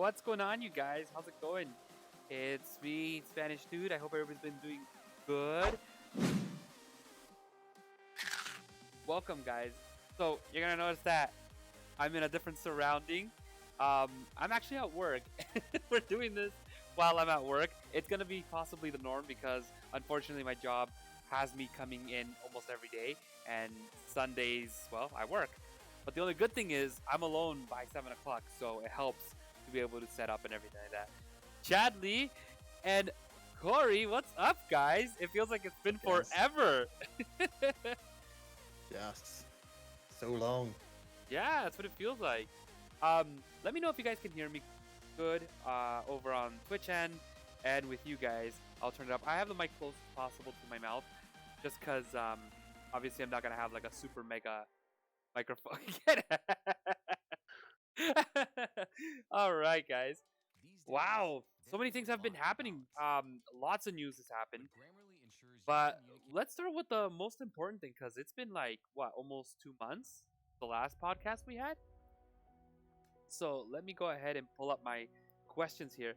What's going on, you guys? How's it going? It's me, Spanishdude. I hope everybody's been doing good. Welcome, guys. So you're gonna notice that I'm in a different surrounding. I'm actually at work. We're doing this while I'm at work. It's gonna be possibly the norm because unfortunately my job has me coming in almost every day, and Sundays, well, I work. But the only good thing is I'm alone by 7 o'clock, so it helps to be able to set up and everything like that. Chadley and Corey, what's up, guys? It feels like it's been Yes. forever. Yes. So long. Yeah, that's what it feels like. Let me know if you guys can hear me good over on Twitch end, and with you guys, I'll turn it up. I have the mic close as possible to my mouth, just because obviously I'm not gonna have like a super mega microphone. All right, guys. Wow, so many things have been happening. Lots of news has happened, but let's start with the most important thing because it's been like what, almost 2 months, the last podcast we had. So let me go ahead and pull up my questions here.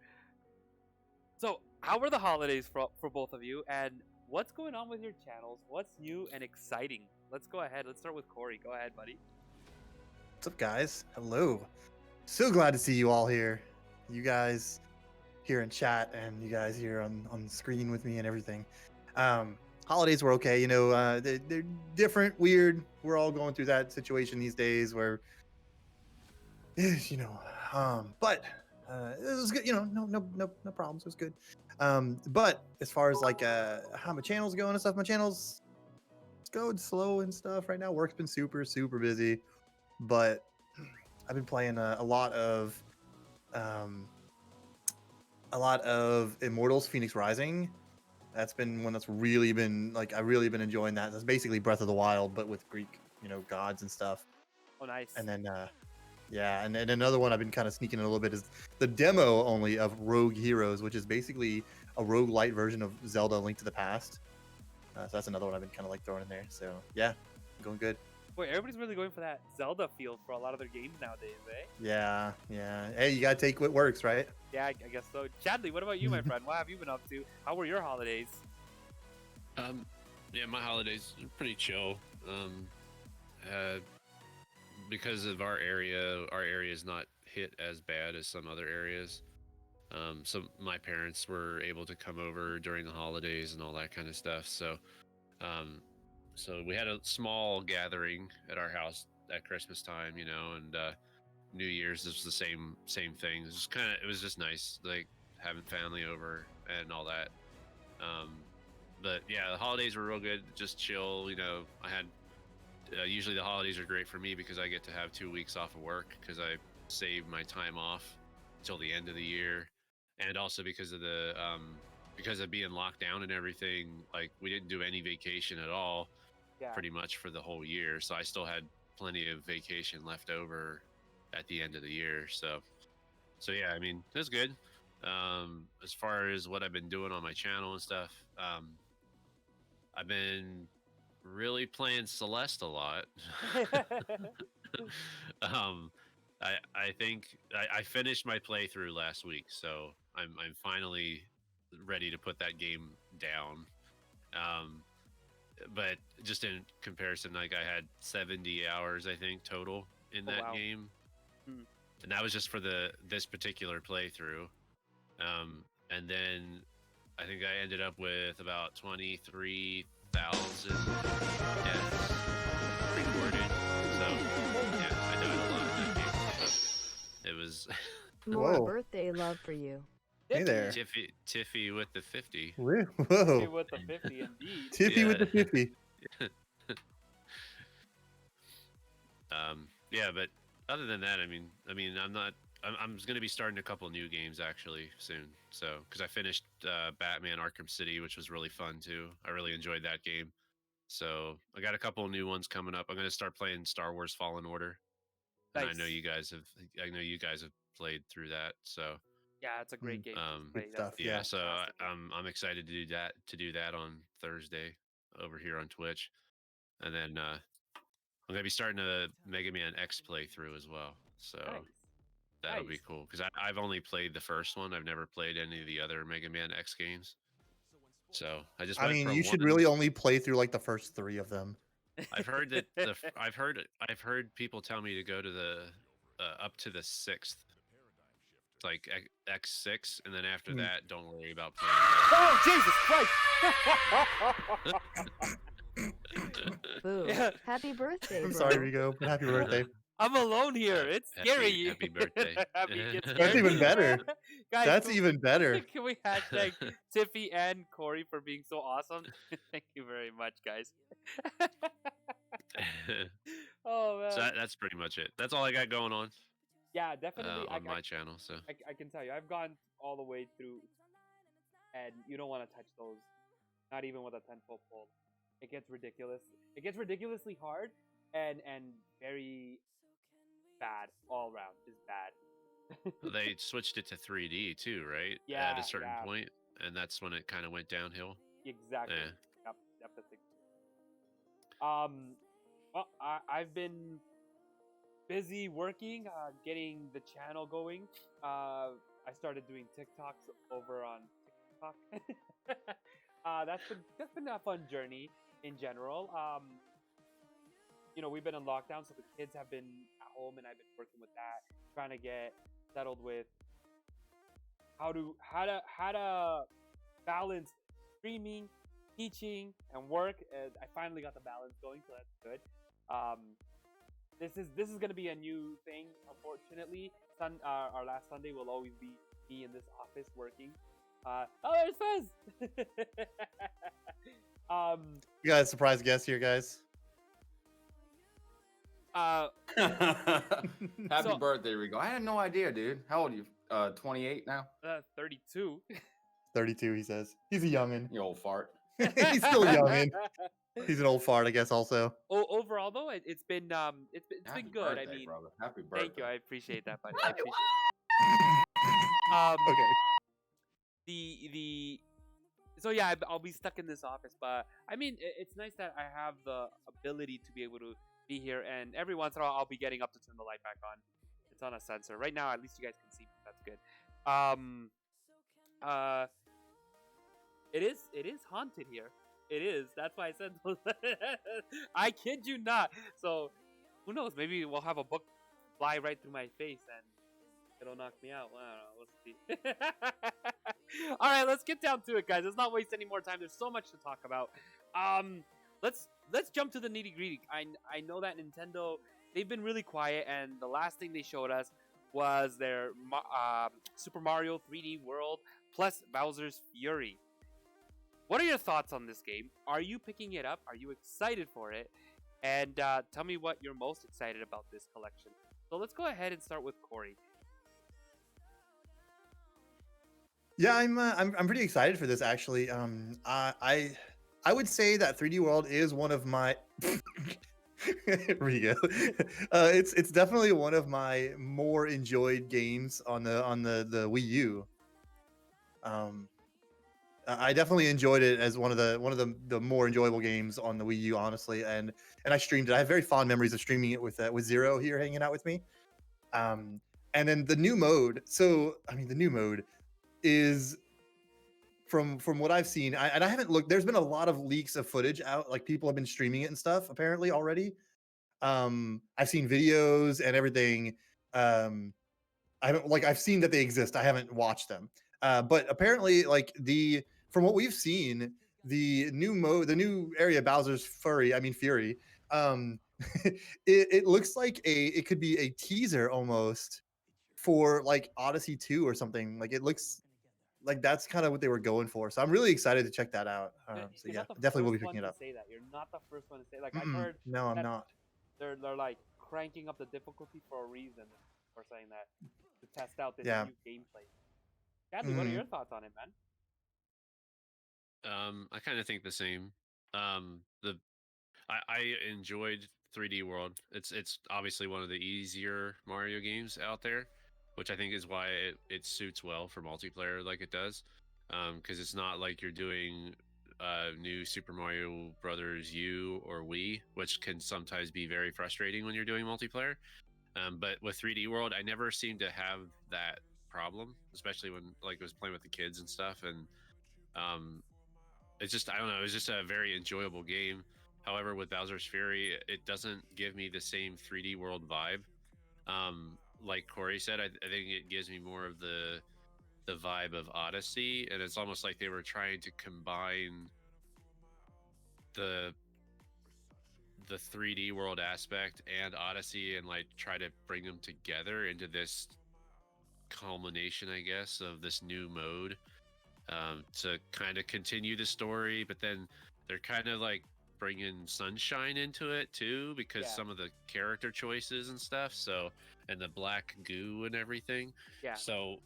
So, how were the holidays for both of you, and what's going on with your channels? What's new and exciting? Let's go ahead. Let's start with Corey. Go ahead, buddy. What's up, guys? Hello. So glad to see you all here. You guys here in chat and you guys here on screen with me and everything. Holidays were okay. They're different, weird. We're all going through that situation these days where, but it was good. No problems. It was good. But as far as like how my channel's going and stuff, my channel's it's going slow and stuff right now. Work's been super, super busy, but I've been playing a lot of Immortals Phoenix Rising. That's been one that's really been like I've really been enjoying that. That's basically Breath of the Wild, but with Greek, gods and stuff. Oh, nice. And then yeah, and then another one I've been kind of sneaking in a little bit is the demo only of Rogue Heroes, which is basically a roguelite version of Zelda: Link to the Past. So that's another one I've been kind of like throwing in there. So yeah, going good. Boy, everybody's really going for that Zelda feel for a lot of their games nowadays, eh? Yeah, yeah. Hey, you gotta take what works, right? Yeah, I guess so. Chadley, what about you, my friend? What have you been up to? How were your holidays? Yeah, my holidays are pretty chill. Because of our area is not hit as bad as some other areas. So my parents were able to come over during the holidays and all that kind of stuff. So we had a small gathering at our house at Christmas time, and New Year's is the same thing. It was just nice, like having family over and all that. But yeah, the holidays were real good, just chill. I had usually the holidays are great for me because I get to have 2 weeks off of work because I save my time off until the end of the year, and also because of being locked down and everything. Like, we didn't do any vacation at all, Yeah. pretty much for the whole year. So I still had plenty of vacation left over at the end of the year. So yeah, I mean, it was good. As far as what I've been doing on my channel and stuff, I've been really playing Celeste a lot. I think I finished my playthrough last week, so I'm finally ready to put that game down. But just in comparison, like, I had 70 hours, I think, total in that wow. game. Hmm. And that was just for this particular playthrough. And then I think I ended up with about 23,000 deaths recorded. So yeah, I died a lot in that game. But it was More Whoa. birthday love for you. Hey there. Tiffy with the 50. Whoa. Tiffy with the 50, indeed. Tiffy with the 50. Yeah, but other than that, I mean, I'm going to be starting a couple new games actually soon. So, because I finished Batman Arkham City, which was really fun too. I really enjoyed that game. So I got a couple new ones coming up. I'm going to start playing Star Wars Fallen Order. And Nice. I know you guys have played through that. So Yeah, it's a great game. Good stuff. yeah, Yeah. so I'm excited to do that on Thursday over here on Twitch. And then I'm gonna be starting a Mega Man X playthrough as well. So Nice. That'll be Nice. cool because I've only played the first one. I've never played any of the other Mega Man X games. So I just I went mean, for you should one. really only play through like the first 3 of them. I've heard that I've heard people tell me to go to the up to the 6th, like X6, and then after Hmm. that, don't worry about playing. Oh, Jesus Christ! Boo. Yeah. Happy birthday, I'm bro. sorry, Rigo, but happy birthday. I'm alone here. It's scary. Happy birthday. It's That's scary. even better. Guys, That's can, even better. can we hashtag Tiffy and Corey for being so awesome? Thank you very much, guys. Oh man. So that's pretty much it. That's all I got going on Yeah, definitely. on my channel. So I can tell you, I've gone all the way through, and you don't want to touch those. Not even with a 10-foot pole. It gets ridiculous. It gets ridiculously hard, and very bad all around. Just bad. they switched it to 3D too, right? Yeah, At a certain yeah. point, and that's when it kind of went downhill. Exactly. Yeah. Yep. Definitely. Well, I've been busy working, getting the channel going. I started doing TikToks over on TikTok. That's been a fun journey in general. We've been in lockdown, so the kids have been at home, and I've been working with that, trying to get settled with how to balance streaming, teaching, and work. And I finally got the balance going, so that's good. This is gonna be a new thing. Unfortunately, our last Sunday will always be me in this office working. Oh, there's Fez. You got a surprise guest here, guys. Happy So- birthday, Rigo. I had no idea, dude. How old are you? 28 now? 32. 32, he says. He's a youngin. You old fart. He's still a youngin. He's an old fart, I guess, also. Overall, though, it's been Happy good. birthday, I mean, brother. Happy birthday. thank you. I appreciate that, buddy. I appreciate it. Okay. So yeah, I'll be stuck in this office, but I mean, it's nice that I have the ability to be able to be here, and every once in a while, I'll be getting up to turn the light back on. It's on a sensor right now. At least you guys can see me. That's good. It is haunted here. It is. That's why I said those. I kid you not. So who knows? Maybe we'll have a book fly right through my face and it'll knock me out. I don't know. We'll see. All right, let's get down to it, guys. Let's not waste any more time. There's so much to talk about. Let's jump to the nitty gritty. I know that Nintendo, they've been really quiet, and the last thing they showed us was their Super Mario 3D World plus Bowser's Fury. What are your thoughts on this game? Are you picking it up? Are you excited for it? And tell me what you're most excited about this collection. So let's go ahead and start with Corey. Yeah, I'm pretty excited for this actually. I would say that 3D World is one of my Rigo. It's definitely one of my more enjoyed games on the Wii U. I definitely enjoyed it as one of the more enjoyable games on the Wii U, honestly, and I streamed it. I have very fond memories of streaming it with Zero here hanging out with me. And then the new mode. So I mean, the new mode is from what I've seen, and I haven't looked. There's been a lot of leaks of footage out, like people have been streaming it and stuff apparently already. I've seen videos and everything. I've seen that they exist. I haven't watched them. But apparently, from what we've seen, the new area, Bowser's Fury, it looks like it could be a teaser almost for like Odyssey 2 or something. Like it looks like that's kind of what they were going for. So I'm really excited to check that out. So You're yeah, not the definitely will be first one picking it to up. say that. You're not the first one to say. Like I've Mm-mm. heard No, I'm that not. they're like cranking up the difficulty for a reason. For saying that to test out this Yeah. new gameplay. Chadly, what are Mhm. your thoughts on it, man? I kind of think the same. I enjoyed 3D World. It's obviously one of the easier Mario games out there, which I think is why it suits well for multiplayer like it does. Because it's not like you're doing new Super Mario Brothers U or Wii, which can sometimes be very frustrating when you're doing multiplayer. But with 3D World, I never seemed to have that problem, especially when like I was playing with the kids and stuff. And it's just, I don't know, it was just a very enjoyable game. However, with Bowser's Fury, it doesn't give me the same 3D World vibe. Like Corey said, I think it gives me more of the vibe of Odyssey, and it's almost like they were trying to combine the 3D world aspect and Odyssey and like try to bring them together into this culmination, I guess, of this new mode, to kind of continue the story. But then they're kind of like bringing sunshine into it too, because Yeah. some of the character choices and stuff. So, and the black goo and everything. Yeah. So,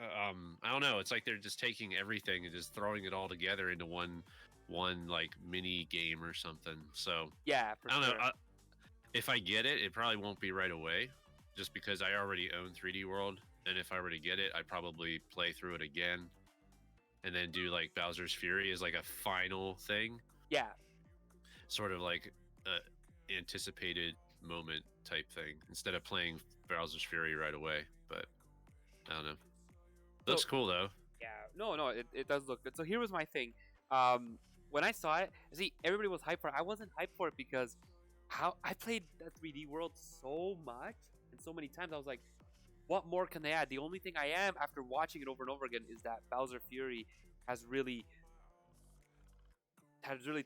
I don't know. It's like they're just taking everything and just throwing it all together into one like mini game or something. So Yeah, for I don't sure. know. If I get it, it probably won't be right away, just because I already own 3D World, and if I were to get it, I'd probably play through it again, and then do like Bowser's Fury as like a final thing, Yeah. sort of like a anticipated moment type thing, instead of playing Bowser's Fury right away. But I don't know. Looks So- cool though. Yeah, no, it does look good. So here was my thing. When I saw it, see, everybody was hyped for it. I wasn't hyped for it because how I played that 3D World so much and so many times. I was like, what more can they add? The only thing I am, after watching it over and over again, is that Bowser Fury has really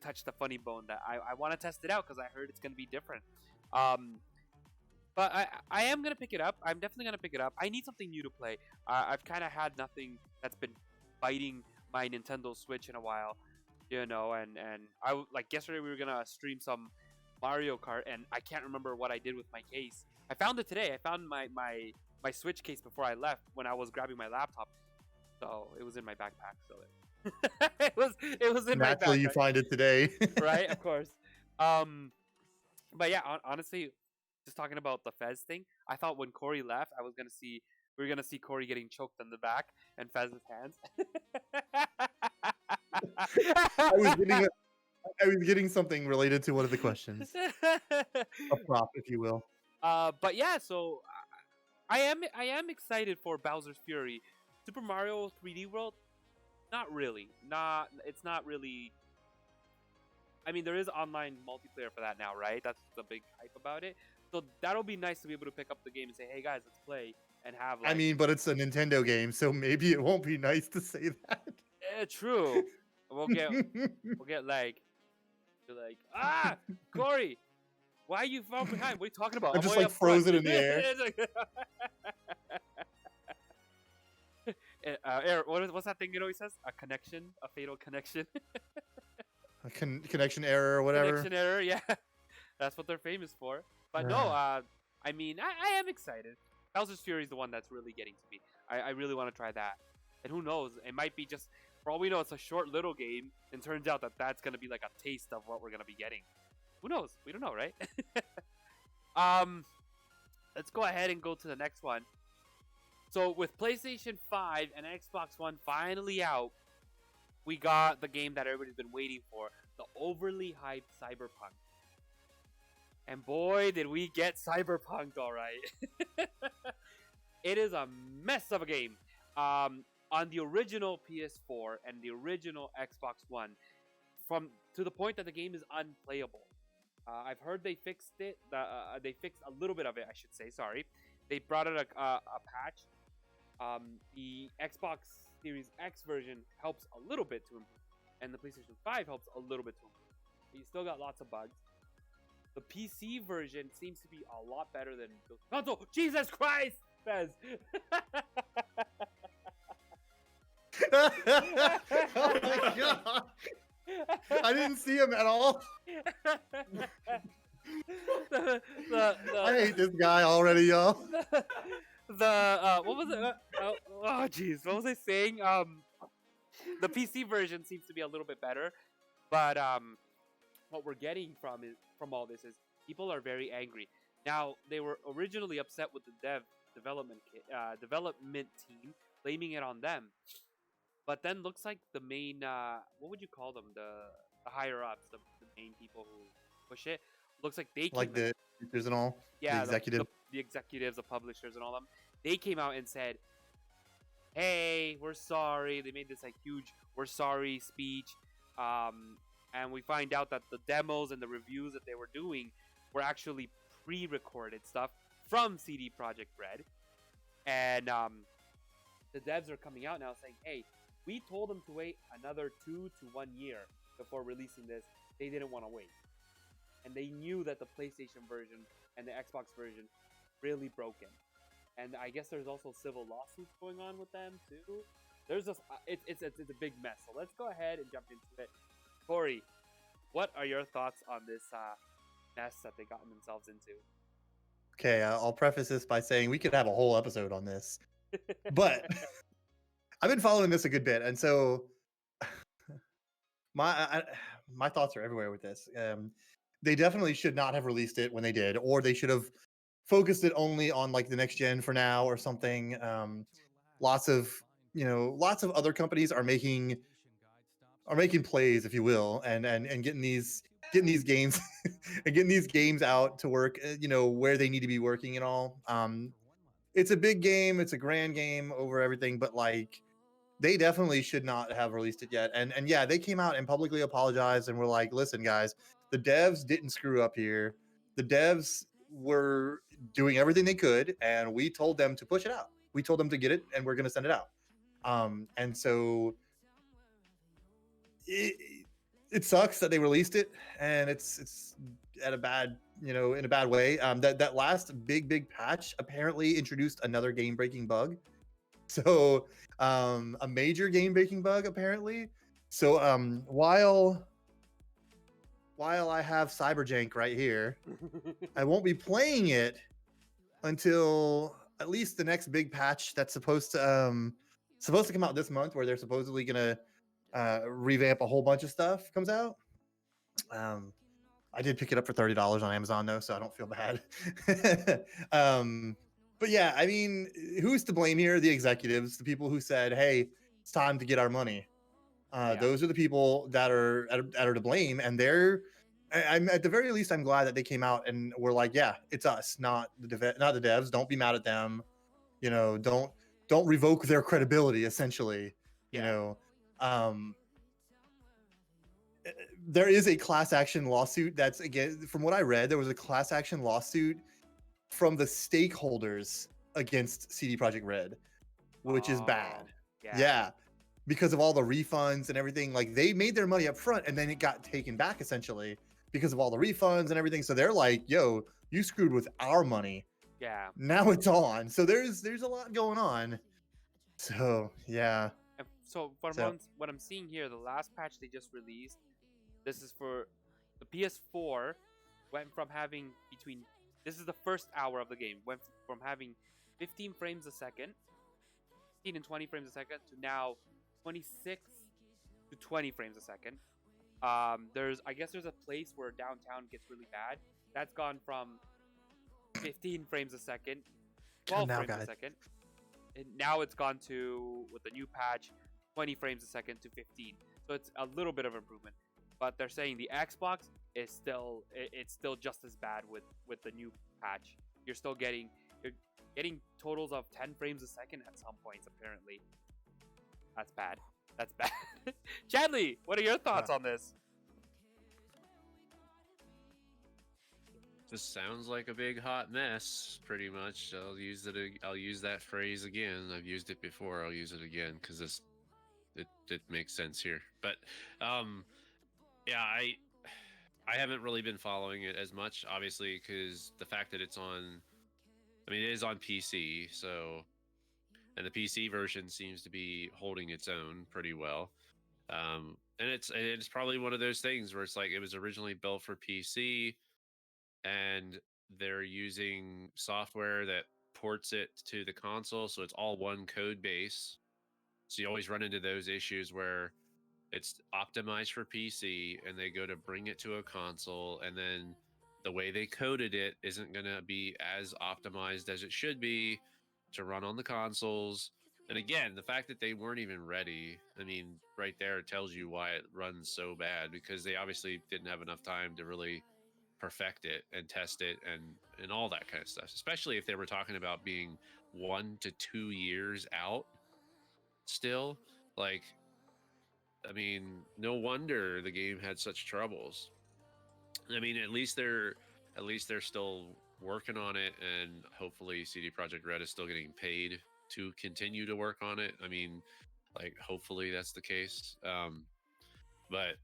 touched the funny bone that I want to test it out because I heard it's going to be different. But I am going to pick it up. I'm definitely going to pick it up. I need something new to play. I've kind of had nothing that's been biting my Nintendo Switch in a while, you know, and like yesterday we were going to stream some Mario Kart, and I can't remember what I did with my case. I found it today. I found my Switch case before I left when I was grabbing my laptop. So it was in my backpack. So it was in Naturally, my backpack. you find it today. Right, of course. But yeah, honestly, just talking about the Fez thing, I thought when Corey left, we were gonna see Corey getting choked in the back and Fez's hands. I was getting something related to one of the questions, a prop, if you will. But yeah, so I am excited for Bowser's Fury. Super Mario 3D World, not really. It's not really. I mean, there is online multiplayer for that now, right? That's the big hype about it. So that'll be nice to be able to pick up the game and say, "Hey guys, let's play," and have. Like, I mean, but it's a Nintendo game, so maybe it won't be nice to say that. true. We'll get like, Corey, why are you far behind? What are you talking about? I I'm just way like up front." froze it in the air. It's like- Eric, what's that thing? You know, he says a fatal connection. A connection error or whatever. Connection error, yeah. That's what they're famous for. But no, I mean, I am excited. Bowser's Fury is the one that's really getting to me. I really want to try that. And who knows? It might be just, for all we know, it's a short little game. And turns out that that's going to be like a taste of what we're going to be getting. Who knows? We don't know, right? Let's go ahead and go to the next one. So with PlayStation 5 and Xbox One finally out, we got the game that everybody's been waiting for, the overly hyped CyberPunk. And boy, did we get CyberPunk, all right. It is a mess of a game. On the original PS4 and the original Xbox One, to the point that the game is unplayable. I've heard they fixed it. They fixed a little bit of it, I should say. Sorry, they brought out a patch. The Xbox Series X version helps a little bit to improve, and the PlayStation 5 helps a little bit to improve. But you still got lots of bugs. The PC version seems to be a lot better than the console. Jesus Christ, Fez! Oh my god! I didn't see him at all. I hate this guy already, y'all. What was it? Oh jeez, what was I saying? The PC version seems to be a little bit better, but what we're getting from all this is people are very angry. Now they were originally upset with the development team, blaming it on them, but then looks like the main what would you call them, the higher ups, the main people who push it, looks like they Like the producers and all. yeah, the executive. the executives, the publishers, and all them, they came out and said, "Hey, we're sorry." They made this like huge "we're sorry" speech, and we find out that the demos and the reviews that they were doing were actually pre-recorded stuff from CD Projekt Red, and the devs are coming out now saying, "Hey, we told them to wait another 2 to 1 year before releasing this. They didn't want to wait, and they knew that the PlayStation version and the Xbox version really broken." And I guess there's also civil lawsuits going on with them too. There's just it's a big mess. So let's go ahead and jump into it. Corey, what are your thoughts on this mess that they gotten themselves into? Okay, I'll preface this by saying we could have a whole episode on this, but I've been following this a good bit, and so my thoughts are everywhere with this. They definitely should not have released it when they did, or they should have focused it only on like the next gen for now or something. Lots of lots of other companies are making plays, if you will, and getting these games and getting these games out to work, where they need to be working and all. It's a big game, it's a grand game over everything, but like they definitely should not have released it yet. And yeah, they came out and publicly apologized and were like, "Listen, guys, the devs didn't screw up here. The devs were doing everything they could, and we told them to push it out. We told them to get it, and we're going to send it out." And so it sucks that they released it, and it's at a bad, in a bad way. That last big patch apparently introduced another game breaking bug. So a major game breaking bug apparently. So while I have Cyberjank right here, I won't be playing it until at least the next big patch that's supposed to come out this month, where they're supposedly gonna revamp a whole bunch of stuff comes out. I did pick it up for $30 on Amazon though, so I don't feel bad. But yeah, I mean, who's to blame here? The executives, the people who said, "Hey, it's time to get our money." Those are the people that are to blame, and I'm at the very least, I'm glad that they came out and were like, "Yeah, it's us, not the devs. Don't be mad at them. Don't revoke their credibility." Essentially, Yeah. There is a class action lawsuit. That's, again, from what I read, there was a class action lawsuit from the stakeholders against CD Projekt Red, which is bad. Yeah, because of all the refunds and everything. Like, they made their money up front, and then it got taken back essentially because of all the refunds and everything. So they're like, "Yo, you screwed with our money. Yeah. Now it's on." So there's a lot going on. So yeah. So what I'm seeing here, the last patch they just released, this is for the PS4, went from having this is the first hour of the game, went from having 15 frames a second, 15 and 20 frames a second, to now 26 to 20 frames a second. I guess there's a place where downtown gets really bad. That's gone from 15 frames a second, 12 frames a second. And now it's gone to, with the new patch, 20 frames a second to 15. So it's a little bit of improvement. But they're saying the Xbox is still just as bad with the new patch. You're getting totals of 10 frames a second at some points, apparently. That's bad. That's bad. Chadly, what are your thoughts on this? This sounds like a big hot mess, pretty much. I'll use that phrase again. I've used it before. I'll use it again because it makes sense here. But yeah, I haven't really been following it as much, obviously, because the fact that it is on PC, so, and the PC version seems to be holding its own pretty well. And it's probably one of those things where it's like it was originally built for PC, and they're using software that ports it to the console, so it's all one code base. So you always run into those issues where it's optimized for PC and they go to bring it to a console, and then the way they coded it isn't going to be as optimized as it should be to run on the consoles. And again, the fact that they weren't even ready, I mean, right there tells you why it runs so bad, because they obviously didn't have enough time to really perfect it and test it and all that kind of stuff. Especially if they were talking about being 1 to 2 years out still. Like, I mean, no wonder the game had such troubles. I mean, at least they're still working on it, and hopefully CD Projekt Red is still getting paid to continue to work on it. I mean, like, hopefully that's the case. But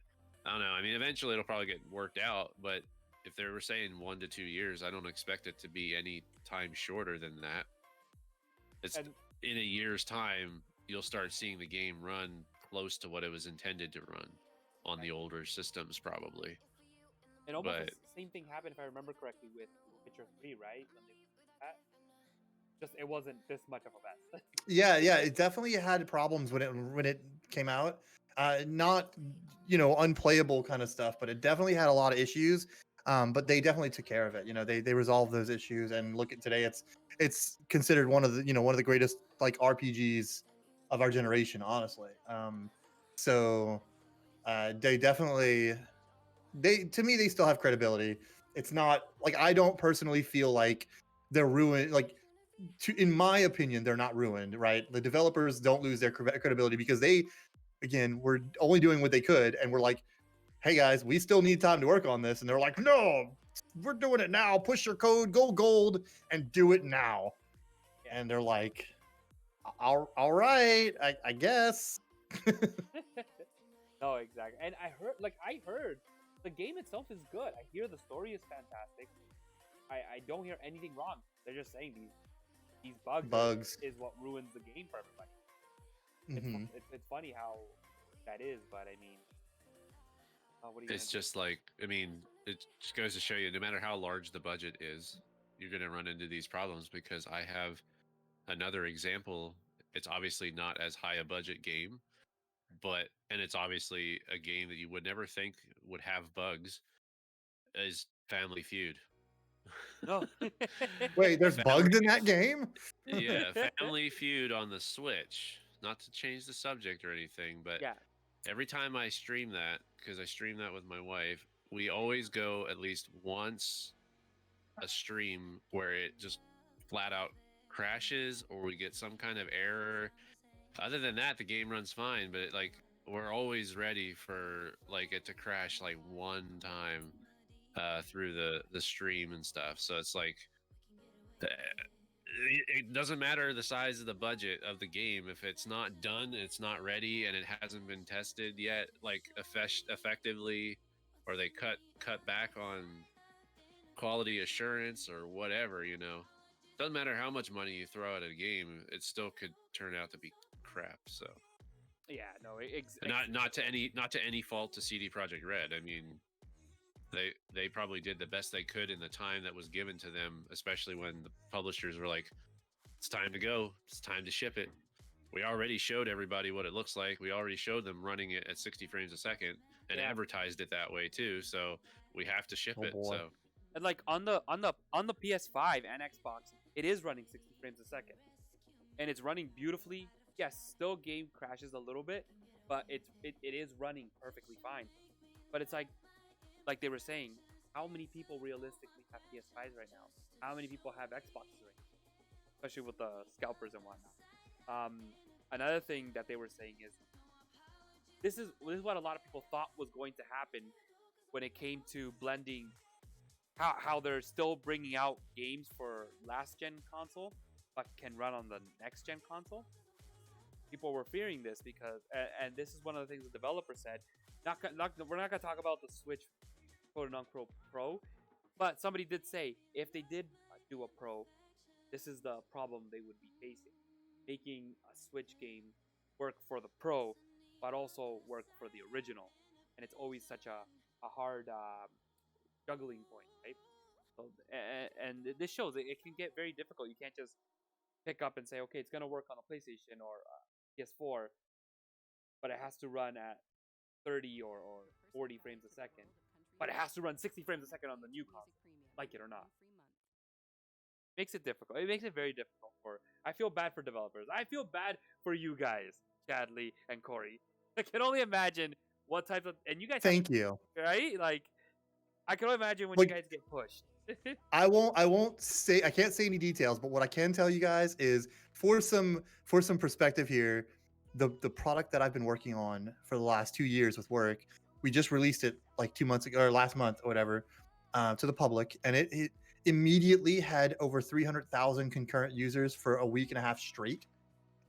I don't know. I mean, eventually it'll probably get worked out. But if they were saying 1 to 2 years, I don't expect it to be any time shorter than that. It's And in a year's time, you'll start seeing the game run close to what it was intended to run on the older systems, probably. and almost But the same thing happened, if I remember correctly, with Witcher 3, right? When they that, just it wasn't this much of a mess. Yeah, yeah, it definitely had problems when it came out. Not unplayable kind of stuff, but it definitely had a lot of issues. But they definitely took care of it. They resolved those issues, and look at today. It's considered one of the greatest like RPGs of our generation, honestly. So they definitely to me they still have credibility. It's not like I don't personally feel like they're ruined. Like in my opinion, they're not ruined, right? The developers don't lose their credibility because they, again, were only doing what they could, and we're like, "Hey guys, we still need time to work on this," and they're like, "No, we're doing it now. Push your code, go gold, and do it now." And they're like, "All right, I guess." No, exactly. And I heard the game itself is good. I hear the story is fantastic. I don't hear anything wrong. They're just saying these bugs is what ruins the game for everybody. Mhm. It's funny how that is, but I mean, what are you it's gonna just like, I mean, it just goes to show you, no matter how large the budget is, you're going to run into these problems. Because I have another example. It's obviously not as high a budget game, and it's obviously a game that you would never think would have bugs, is Family Feud. do? No. Wait, there's Family, bugs in that game? yeah, Family Feud on the Switch. Not to change the subject or anything, but Yeah. every time I stream that, because I stream that with my wife, we always go at least once a stream where it just flat out crashes or we get some kind of error. Other than that, the game runs fine, but like, we're always ready for like it to crash like one time through the stream and stuff. So it's like, it doesn't matter the size of the budget of the game. If it's not done, it's not ready, and it hasn't been tested yet, like effectively, or they cut back on quality assurance or whatever. Doesn't matter how much money you throw at a game, it still could turn out to be crap. So Yeah. No. not to any fault to CD Projekt Red. I mean, they probably did the best they could in the time that was given to them, especially when the publishers were like, "It's time to go. It's time to ship it." We already showed everybody what it looks like. We already showed them running it at 60 frames a second and Yeah. advertised it that way too. So we have to ship Oh, it. boy. So And like on the PS5 and Xbox, it is running 60 frames a second, and it's running beautifully. Yes, still game crashes a little bit, but it is running perfectly fine. But it's like they were saying, how many people realistically have PS5s right now? How many people have Xboxes right now? Especially with the scalpers and whatnot. Another thing that they were saying is this is what a lot of people thought was going to happen when it came to blending. How they're still bringing out games for last gen console, but can run on the next gen console. People were fearing this because, and this is one of the things the developer said. We're not gonna talk about the Switch quote unquote Pro, but somebody did say if they did do a Pro, this is the problem they would be facing: making a Switch game work for the Pro, but also work for the original, and it's always such a hard juggling point, right? So, and this shows it can get very difficult. You can't just pick up and say, okay, it's gonna work on a PlayStation or PS4, but it has to run at 30 or 40 frames a second. But it has to run 60 frames a second on the new console, like it or not. Makes it difficult. It makes it very difficult for. I feel bad for developers. I feel bad for you guys, Chadley and Corey. I can only imagine what type of, and you guys Thank you. right? Like I can only imagine when Like- you guys get pushed. I won't say, I can't say any details, but what I can tell you guys is for some perspective here, the product that I've been working on for the last 2 years with work, we just released it like 2 months ago or last month or whatever, to the public, and it immediately had over 300,000 concurrent users for a week and a half straight.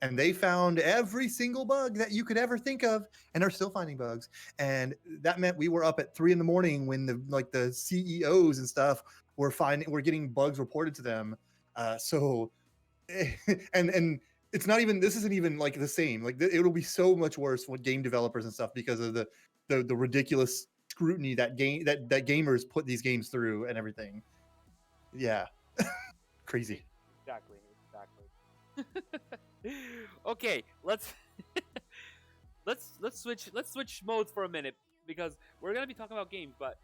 And they found every single bug that you could ever think of, and are still finding bugs. And that meant we were up at 3 a.m. when the CEOs and stuff were getting bugs reported to them. So, and it's not even, this isn't even like the same. Like it'll be so much worse with game developers and stuff because of the ridiculous scrutiny that gamers put these games through and everything. Yeah, crazy. Exactly. Okay, let's switch modes for a minute because we're gonna be talking about games, but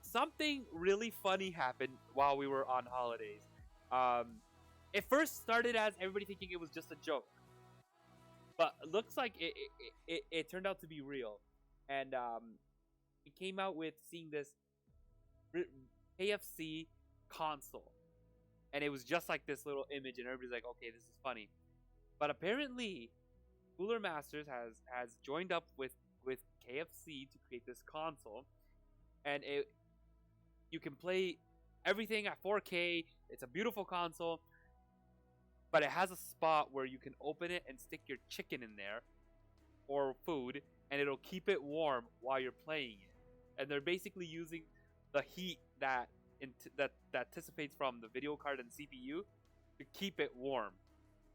something really funny happened while we were on holidays. It first started as everybody thinking it was just a joke, but it looks like it turned out to be real, and we came out with seeing this KFC console, and it was just like this little image, and everybody's like, okay, this is funny. But apparently, Cooler Masters has joined up with KFC to create this console, and you can play everything at 4K. It's a beautiful console, but it has a spot where you can open it and stick your chicken in there or food, and it'll keep it warm while you're playing it. And they're basically using the heat that anticipates from the video card and CPU to keep it warm.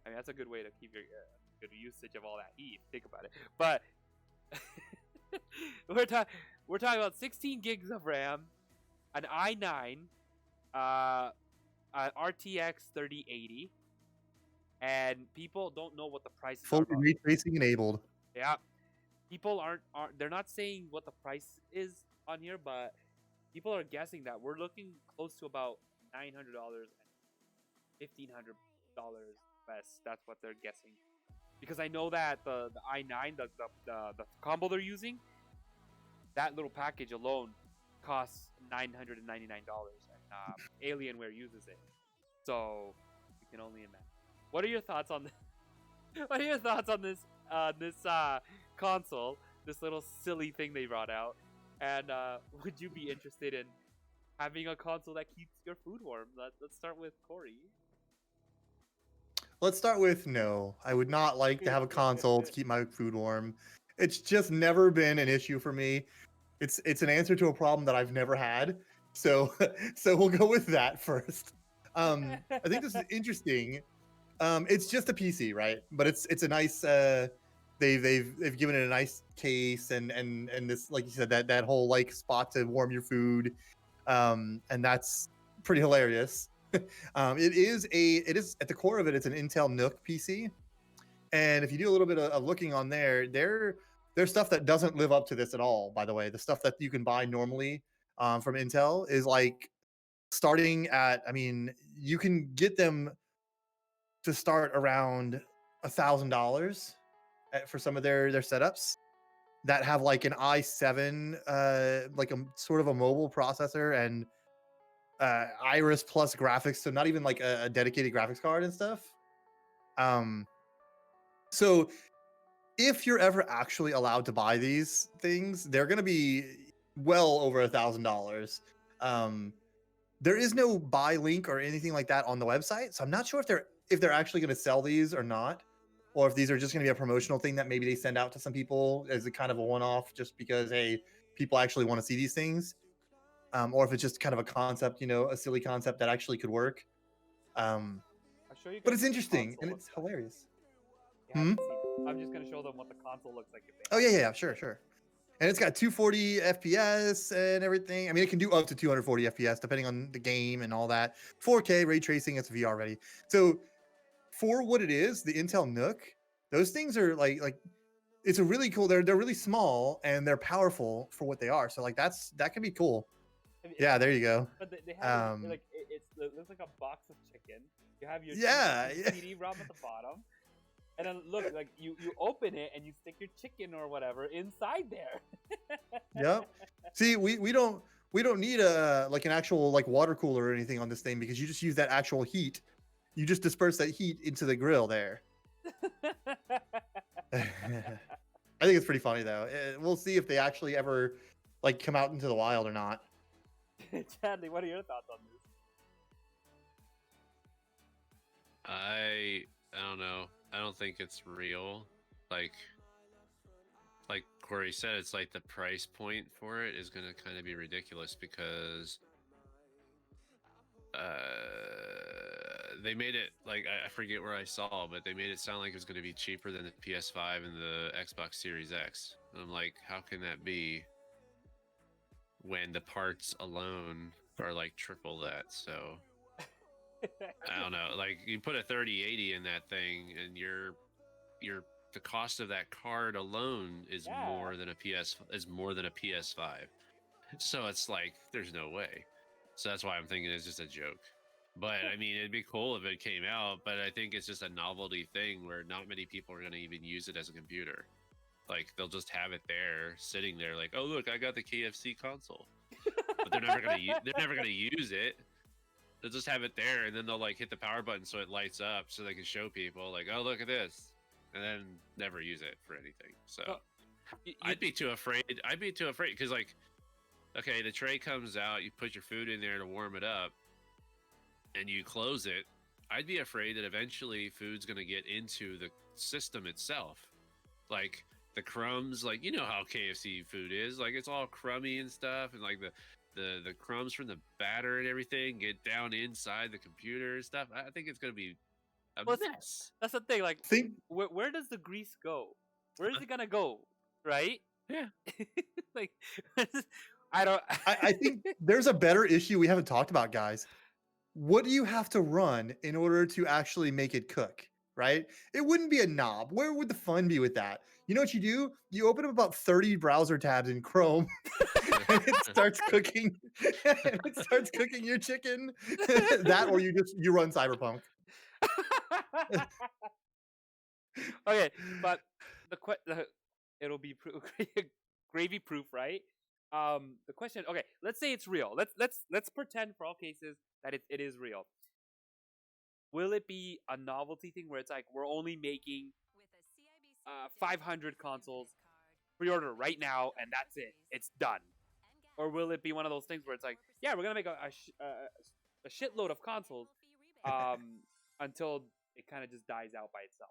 I mean, that's a good way to keep your good usage of all that heat. Think about it. But we're talking about 16 gigs of RAM, an i9, an RTX 3080, and people don't know what the price is. Fully ray tracing enabled. Yeah, people aren't they're not saying what the price is on here, but people are guessing that we're looking close to about $900 and $1,500 best. That's what they're guessing, because I know that the i9, the combo they're using, that little package alone costs $999, and Alienware uses it, so you can only imagine. What are your thoughts on this? What are your thoughts on this console, this little silly thing they brought out, and would you be interested in having a console that keeps your food warm? Let's start with Corey. Let's start with no. I would not like to have a console to keep my food warm. It's just never been an issue for me. It's an answer to a problem that I've never had. So we'll go with that first. I think this is interesting. It's just a PC, right? But it's a nice. They've given it a nice case and this, like you said, that whole like spot to warm your food, and that's pretty hilarious. It is at the core of it. It's an Intel Nook PC, and if you do a little bit of looking on there's stuff that doesn't live up to this at all. By the way, the stuff that you can buy normally from Intel is like starting at. I mean, you can get them to start around $1,000 for some of their setups that have like an i7, like a sort of a mobile processor and Iris Plus graphics, so not even like a dedicated graphics card and stuff. So if you're ever actually allowed to buy these things, they're going to be well over $1,000. There is no buy link or anything like that on the website, so I'm not sure if they're actually going to sell these or not, or if these are just going to be a promotional thing that maybe they send out to some people as a kind of a one-off, just because hey, people actually want to see these things. Or if it's just kind of a concept, a silly concept that actually could work. I'll show you guys But it's what the interesting console and looks it's like. hilarious. You haven't seen it. I'm just gonna show them what the console looks like. Oh yeah, sure. And it's got 240 FPS and everything. I mean, it can do up to 240 FPS depending on the game and all that. 4K ray tracing, it's VR ready. So for what it is, the Intel Nook, those things are like it's a really cool. They're really small and they're powerful for what they are. So like that can be cool. Yeah, there you go. But they have it looks like a box of chicken. You have your CD-ROM at the bottom, and then look, like you open it and you stick your chicken or whatever inside there. Yep. See, we don't we don't need a like an actual like water cooler or anything on this thing because you just use that actual heat. You just disperse that heat into the grill there. I think it's pretty funny though. We'll see if they actually ever like come out into the wild or not. Chadley, what are your thoughts on this? I don't know. I don't think it's real. Like Corey said, it's like the price point for it is gonna kind of be ridiculous because they made it like I forget where I saw, but they made it sound like it was gonna be cheaper than the PS5 and the Xbox Series X. And I'm like, how can that be when the parts alone are like triple that? So I don't know. Like you put a 3080 in that thing, and the cost of that card alone is more than a PS5. So it's like there's no way. So that's why I'm thinking it's just a joke. But I mean, it'd be cool if it came out. But I think it's just a novelty thing where not many people are going to even use it as a computer. Like they'll just have it there, sitting there, like, oh look, I got the KFC console. But they're never gonna use it. They'll just have it there, and then they'll like hit the power button so it lights up, so they can show people like, oh look at this, and then never use it for anything. So I'd be too afraid. Because like, okay, the tray comes out, you put your food in there to warm it up, and you close it. I'd be afraid that eventually food's gonna get into the system itself, like the crumbs. Like you know how KFC food is, like it's all crummy and stuff, and like the crumbs from the batter and everything get down inside the computer and stuff. I think it's gonna be a mess. That's the thing. Like, where does the grease go? Where is it gonna go? Right? Yeah. Like, I don't. I think there's a better issue we haven't talked about, guys. What do you have to run in order to actually make it cook? Right? It wouldn't be a knob. Where would the fun be with that? You know what you do? You open up about 30 browser tabs in Chrome, and it starts cooking. And it starts cooking your chicken. That, or you run CyberPunk. Okay, but it'll be gravy proof, right? The question. Okay, let's say it's real. Let's pretend for all cases that it is real. Will it be a novelty thing where it's like we're only making 500 consoles pre-order right now and that's it, it's done? Or will it be one of those things where it's like, yeah, we're gonna make a shitload of consoles until it kind of just dies out by itself?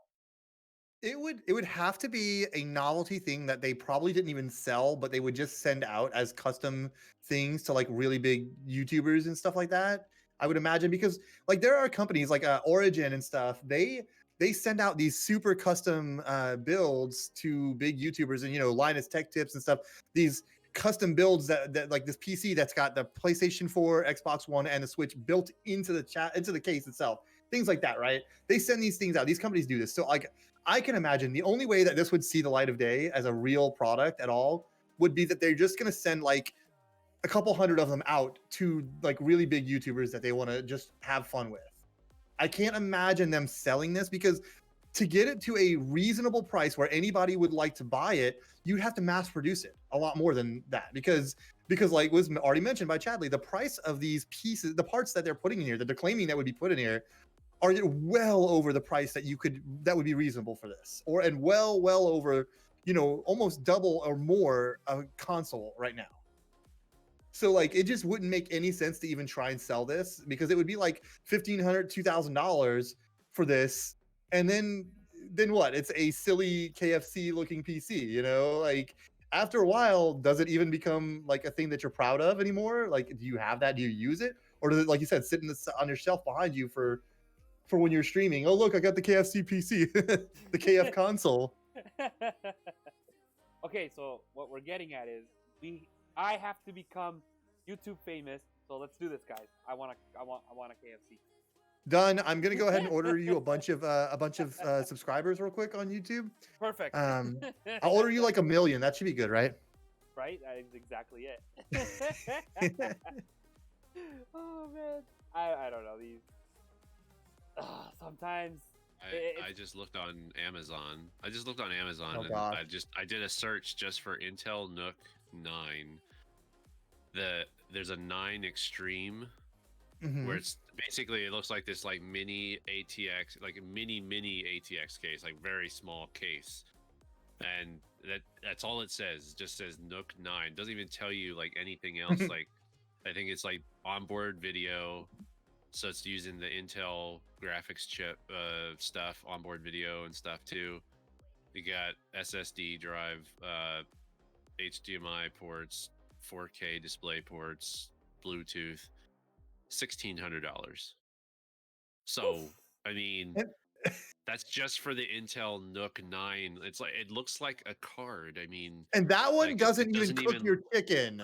It would have to be a novelty thing that they probably didn't even sell, but they would just send out as custom things to like really big YouTubers and stuff like that. I would imagine, because like there are companies like Origin and stuff. They send out these super custom builds to big YouTubers, and Linus Tech Tips and stuff. These custom builds that like this PC that's got the PlayStation 4, Xbox One, and the Switch built into the case itself. Things like that, right? They send these things out. These companies do this. So like I can imagine the only way that this would see the light of day as a real product at all would be that they're just going to send like a couple hundred of them out to like really big YouTubers that they want to just have fun with. I can't imagine them selling this, because to get it to a reasonable price where anybody would like to buy it, you'd have to mass produce it a lot more than that, because like was already mentioned by Chadley, the price of these pieces, the parts that they're putting in here, that they're claiming that would be put in here, are well over the price that would be reasonable for this, and well over, almost double or more a console right now. So like it just wouldn't make any sense to even try and sell this, because it would be like $1,500, $2,000 for this, and then what? It's a silly KFC looking PC, like after a while, does it even become like a thing that you're proud of anymore? Like, do you have that? Do you use it? Or does it, like you said, sit on your shelf behind you for when you're streaming? Oh, look, I got the KFC PC, the KF console. Okay, so what we're getting at is I have to become YouTube famous, so let's do this, guys. I want a KFC. Done. I'm gonna go ahead and order you a bunch of subscribers real quick on YouTube. Perfect. I'll order you like 1 million. That should be good, right? Right. That is exactly it. Oh man, I don't know these. Sometimes. I just looked on Amazon. Oh, and God. I did a search just for Intel NUC 9. there's a 9 Extreme Mhm. where it's basically it looks like this like mini ATX, like a mini ATX case, like very small case, and that's all it says. It just says Nook 9. Doesn't even tell you like anything else. Like I think it's like onboard video, so it's using the Intel graphics chip stuff, onboard video and stuff too. You got SSD drive, HDMI ports, 4K display ports, Bluetooth, $1,600. So, I mean, And- that's just for the Intel Nook 9. It's like it looks like a card. I mean, And that one like, it doesn't even doesn't cook even- your chicken.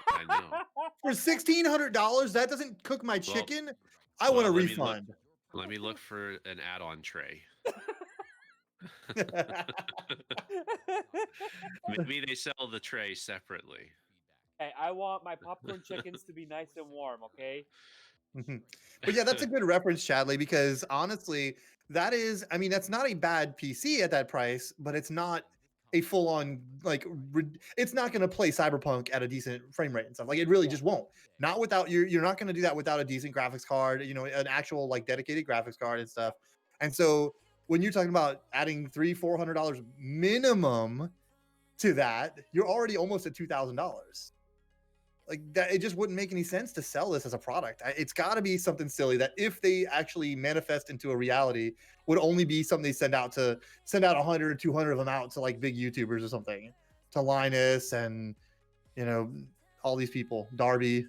I know. For $1,600, that doesn't cook my chicken. I want a well, let me look- refund. Let me look for an add-on tray. Maybe they sell the tray separately. Hey, I want my popcorn chickens to be nice and warm, okay? But yeah, that's a good reference, Chadley, because honestly, that is, I mean, that's not a bad PC at that price, but it's not a full-on like it's not going to play Cyberpunk at a decent frame rate and stuff. Like it really just won't. Not without you're not going to do that without a decent graphics card, you know, an actual like dedicated graphics card and stuff. And so when you're talking about adding $300-400 minimum to that, you're already almost at $2,000. Like that, it just wouldn't make any sense to sell this as a product. It's got to be something silly that, if they actually manifest into a reality, would only be something they send out 100 or 200 of them out to like big YouTubers or something, to Linus and you know all these people, Darby.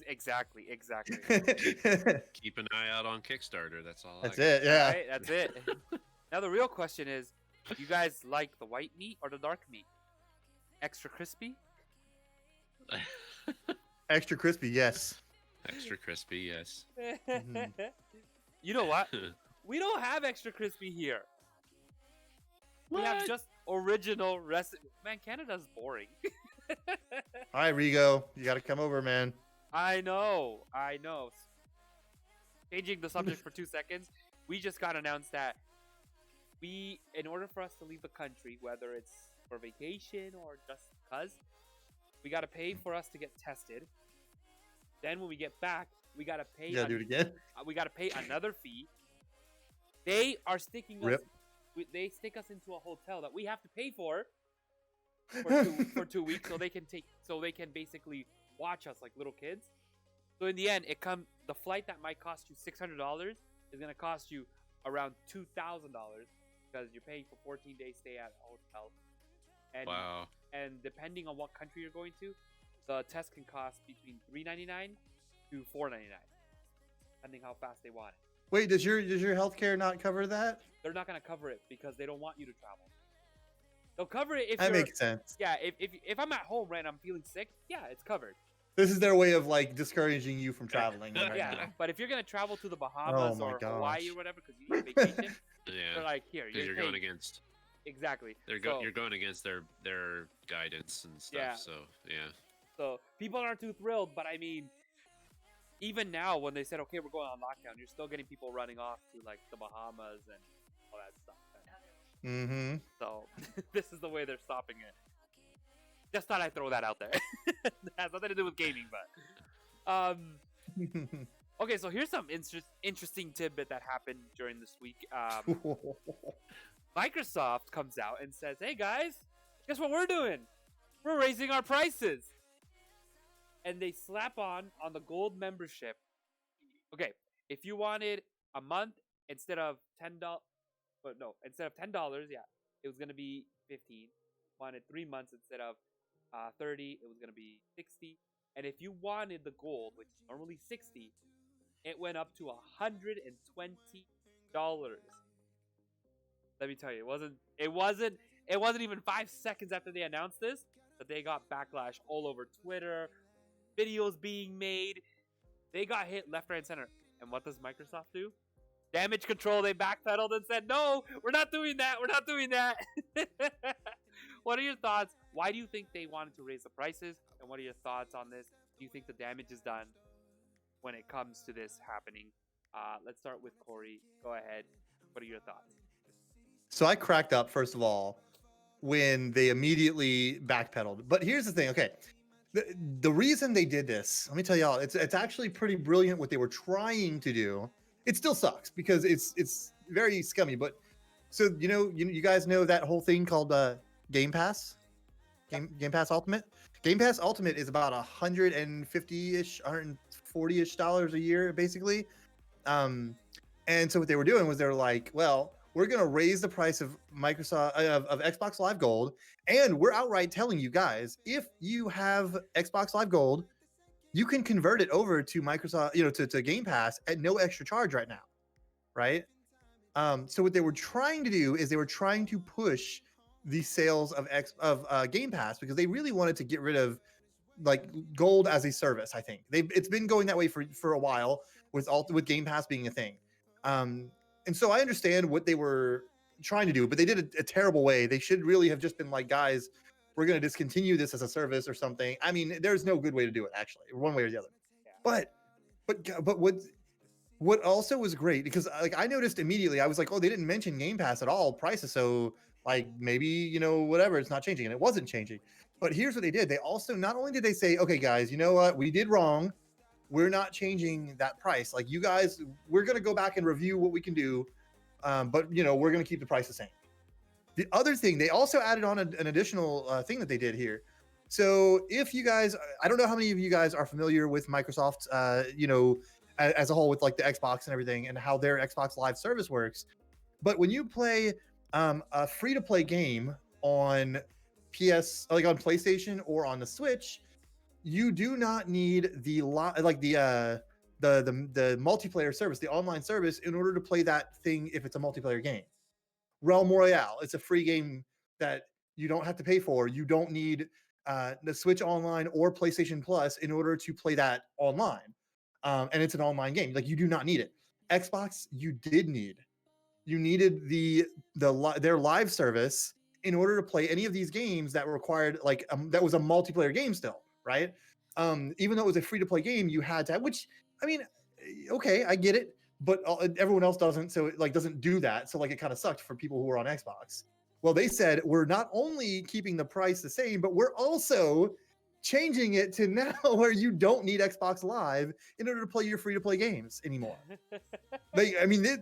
Exactly. Keep an eye out on Kickstarter. That's all. That's I got. it. Yeah. Right, that's it. Now the real question is, you guys like the white meat or the dark meat? Extra crispy? Extra crispy. Yes. Extra crispy, yes. Mhm. You know what? We don't have extra crispy here. We have What? just original recipe. Man, Canada's boring. All right, Rigo, you got to come over, man. I know. Changing the subject for 2 seconds, we just got announced that in order for us to leave the country, whether it's for vacation or just because, we gotta pay for us to get tested. Then when we get back, we gotta pay. You got to do it again. We gotta pay another fee. They are sticking us. Rip. They stick us into a hotel that we have to pay for for 2 weeks, so they can basically watch us like little kids. So in the end, the flight that might cost you $600 is gonna cost you around $2,000 because you're paying for 14 days stay at a hotel. And Wow. and depending on what country you're going to, the test can cost between $3.99 to $4.99, depending how fast they want it. Wait, does your healthcare not cover that? They're not gonna cover it because they don't want you to travel. They'll cover it if That you're. makes sense. Yeah, if I'm at home right and I'm feeling sick, yeah, it's covered. This is their way of like discouraging you from traveling. Right Yeah, now. but if you're gonna travel to the Bahamas my or Hawaii gosh. or whatever because you need vacation, they're Yeah. like, here, Because you're paying. going against Exactly. you're going against their guidance and stuff. Yeah. So yeah. So people aren't too thrilled, but I mean, even now when they said, okay, we're going on lockdown, you're still getting people running off to like the Bahamas and all that stuff. Mm-hmm. So this is the way they're stopping it. Just thought I'd throw that out there. It has nothing to do with gaming, but okay. So here's some interesting tidbit that happened during this week. Microsoft comes out and says, "Hey guys, guess what we're doing? We're raising our prices." And they slap on the gold membership. Okay, if you wanted a month instead of $10, instead of $10, yeah, it was gonna be 15. Wanted 3 months instead of 30, it was gonna be 60. And if you wanted the gold, which is normally 60, it went up to $120. Let me tell you, it wasn't even 5 seconds after they announced this that they got backlash all over Twitter, videos being made. They got hit left, right, and center. And what does Microsoft do? Damage control. They backpedaled and said, "No, we're not doing that. We're not doing that." What are your thoughts? Why do you think they wanted to raise the prices? And what are your thoughts on this? Do you think the damage is done when it comes to this happening? Let's start with Corey. Go ahead. What are your thoughts? So I cracked up, first of all, when they immediately backpedaled. But here's the thing. Okay. the reason they did this, let me tell y'all, it's actually pretty brilliant what they were trying to do. It still sucks because it's very scummy. But so you guys know that whole thing called Game Pass, Game Pass Ultimate. Game Pass Ultimate is about $150-ish, $140-ish a year, basically. And so what they were doing was they were like, well, we're going to raise the price of Microsoft of Xbox Live Gold, and we're outright telling you guys, if you have Xbox Live Gold, you can convert it over to Microsoft, to Game Pass at no extra charge right now, right? So what they were trying to do is they were trying to push the sales of Game Pass because they really wanted to get rid of like Gold as a service. I think it's been going that way for a while with Game Pass being a thing. And so I understand what they were trying to do, but they did it a terrible way. They should really have just been like, guys, we're going to discontinue this as a service or something. I mean, there's no good way to do it, actually, one way or the other. Yeah. But what also was great, because like I noticed immediately, I was like, oh, they didn't mention Game Pass at all, prices. So like maybe, whatever, it's not changing. And it wasn't changing. But here's what they did. They also, not only did they say, okay, guys, you know what? We did wrong. We're not changing that price. Like you guys, we're going to go back and review what we can do. But we're going to keep the price the same. The other thing, they also added on an additional thing that they did here. So if you guys, I don't know how many of you guys are familiar with Microsoft, as a whole with like the Xbox and everything and how their Xbox Live service works. But when you play a free-to-play game on on PlayStation or on the Switch, you do not need the multiplayer service, the online service, in order to play that thing if it's a multiplayer game. Realm Royale, it's a free game that you don't have to pay for. You don't need the Switch Online or PlayStation Plus in order to play that online. And it's an online game. Like you do not need it. Xbox, you did need. You needed their live service in order to play any of these games that were required, that was a multiplayer game still, right? Even though it was a free-to-play game, you had to have, which, I mean, okay, I get it, but everyone else doesn't, so it doesn't do that. So it kind of sucked for people who were on Xbox. Well, they said, we're not only keeping the price the same, but we're also changing it to now where you don't need Xbox Live in order to play your free-to-play games anymore. They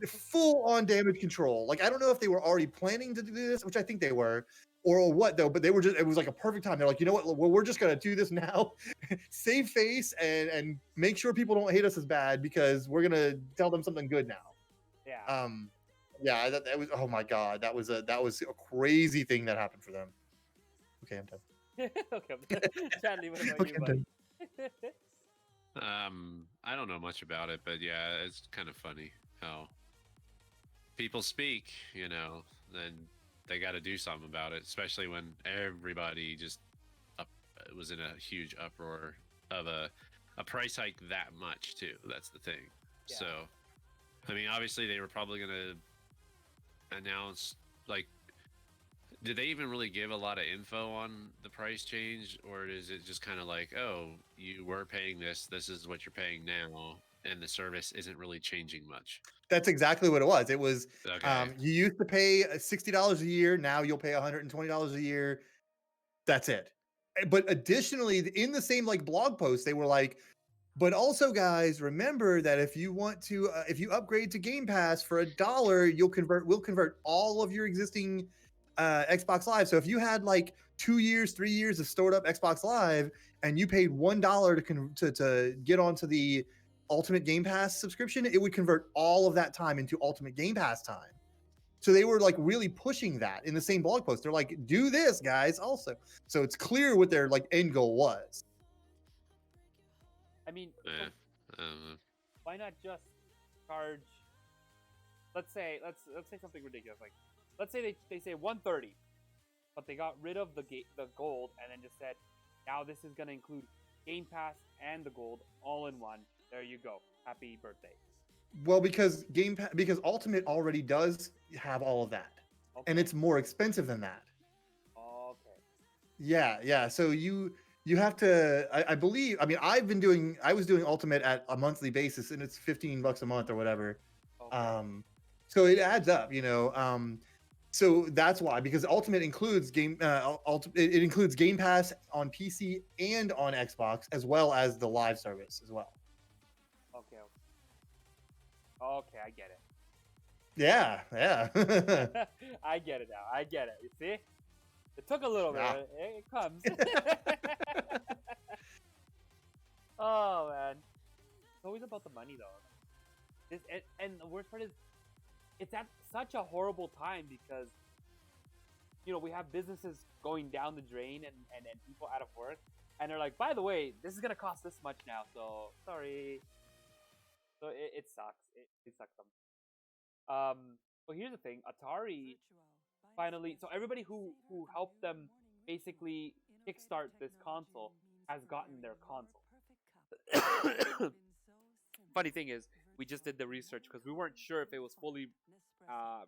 full on damage control. I don't know if they were already planning to do this, which I think they were, or what though, but they were it was like a perfect time. They're like, you know what? Well, we're just going to do this now, save face and make sure people don't hate us as bad because we're going to tell them something good now. Yeah. Yeah, that was, oh my God, that was a crazy thing that happened for them. Okay, I'm done. Okay. Chadly, what about you, buddy? I don't know much about it, but yeah, it's kind of funny how people speak, then they got to do something about it, especially when everybody just was in a huge uproar of a price hike that much too. That's the thing. Yeah. So, I mean, obviously they were probably going to announce, did they even really give a lot of info on the price change, or is it just kind of like, oh, you were paying this is what you're paying now, and the service isn't really changing much? That's exactly what it was. It was, okay. You used to pay $60 a year. Now you'll pay $120 a year. That's it. But additionally, in the same blog post, they were like, but also guys, remember that if you want to, if you upgrade to Game Pass for $1, we'll convert all of your existing Xbox Live. So if you had 2 years, 3 years of stored up Xbox Live and you paid $1 to get onto the Ultimate Game Pass subscription, it would convert all of that time into Ultimate Game Pass time. So they were really pushing that in the same blog post. They're like, do this, guys, also. So it's clear what their end goal was. I mean, why not just charge? Let's say something ridiculous. Let's say they say $130, but they got rid of the gold and then just said, now this is going to include Game Pass and the gold all in one. There you go. Happy birthday. Well, because Ultimate already does have all of that, okay, and it's more expensive than that. Okay. Yeah. So you have to. I believe. I mean, I was doing Ultimate at a monthly basis, and it's $15 a month or whatever. Okay. So it adds up, So that's why, because Ultimate includes it includes Game Pass on PC and on Xbox, as well as the live service as well. Okay. Okay, I get it. Yeah, yeah. I get it now. I get it. You see? It took a little Yeah. bit. It comes. Oh man, it's always about the money though. And the worst part is, it's at such a horrible time because we have businesses going down the drain and people out of work, and they're like, by the way, this is gonna cost this much now, so sorry. So it sucks. It sucks them. But here's the thing, Atari finally, so everybody who helped them basically kickstart this console has gotten their console. Funny thing is, we just did the research because we weren't sure if it was fully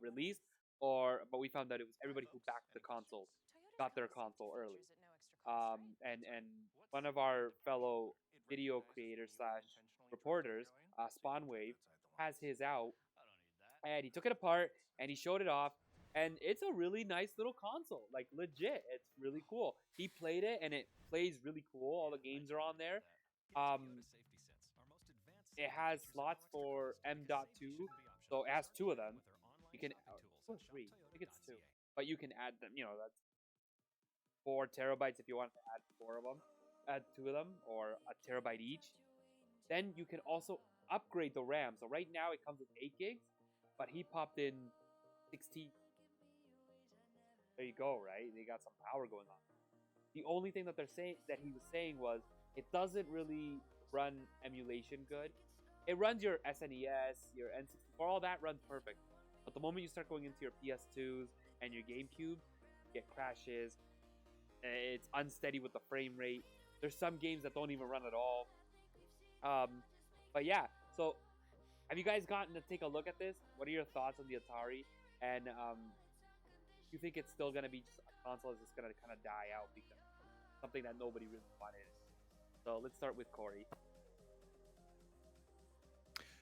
released, but we found that it was everybody who backed the console got their console early. And one of our fellow video creators slash reporters, Spawnwave, has his out, and he took it apart and he showed it off, and it's a really nice little console, like legit. It's really cool. He played it and it plays really cool. All the games are on there. It has slots for M.2, so it has two of them. You can three. I think it's two, but you can add them. That's 4 terabytes if you want to add 4 of them, add 2 of them, or a terabyte each. Then you can also upgrade the RAM. So right now it comes with 8 gigs, but he popped in 16. There you go, right? They got some power going on. The only thing that he was saying was it doesn't really run emulation good. It runs your SNES, your N64, all that runs perfect. But the moment you start going into your PS2s and your GameCube, you get crashes. It's unsteady with the frame rate. There's some games that don't even run at all. But yeah, so have you guys gotten to take a look at this? What are your thoughts on the Atari? And you think it's still going to be just a console that's just going to kind of die out because something that nobody really wanted? So let's start with Corey.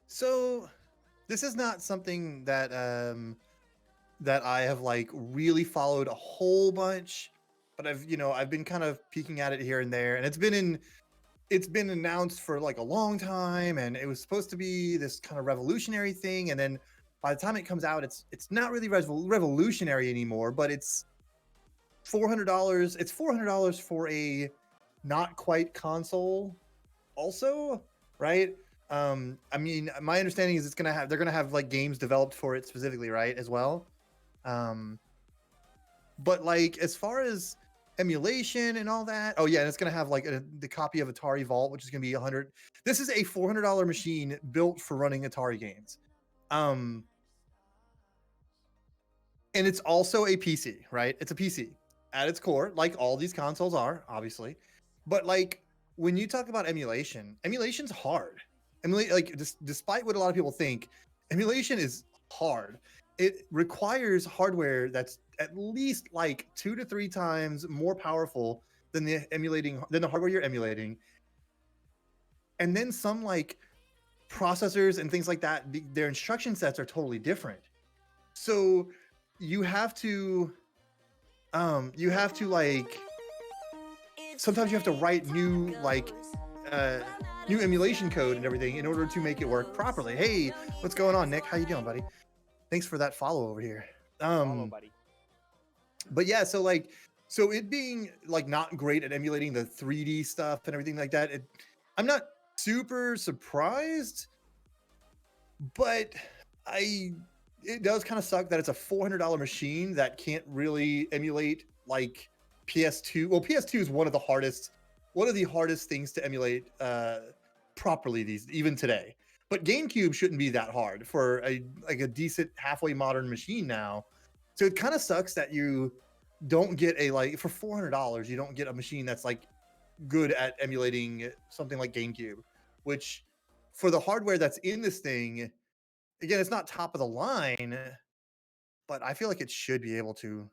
So this is not something that that I have like really followed a whole bunch, but I've been kind of peeking at it here and there, and it's been announced for like a long time, and it was supposed to be this kind of revolutionary thing, and then by the time it comes out, it's not really revolutionary anymore, but it's $400. It's $400 for a not quite console, also, right? I mean, my understanding is they're gonna have like games developed for it specifically, right, as well. But like as far as emulation and all that, oh yeah, and it's gonna have like the copy of Atari Vault, which is gonna be $100. This is a $400 machine built for running Atari games, and it's also a PC, right? It's a PC at its core, like all these consoles are, obviously. But like when you talk about emulation's hard. Despite what a lot of people think, emulation is hard. It requires hardware that's at least like 2 to 3 times more powerful than the hardware you're emulating. And then some like processors and things like that, their instruction sets are totally different. So you have to like sometimes you have to write new new emulation code and everything in order to make it work properly. Hey, what's going on, Nick? How you doing, buddy? Thanks for that follow over here. Follow, buddy. But yeah, so it being like not great at emulating the 3D stuff and everything like that, I'm not super surprised, but it does kind of suck that it's a $400 machine that can't really emulate like PS2. Well, PS2 is one of the hardest things to emulate properly even today. But GameCube shouldn't be that hard for a decent halfway modern machine now. So it kind of sucks that you don't get for $400 you don't get a machine that's like good at emulating something like GameCube, which for the hardware that's in this thing, again, it's not top of the line, but I feel like it should be able to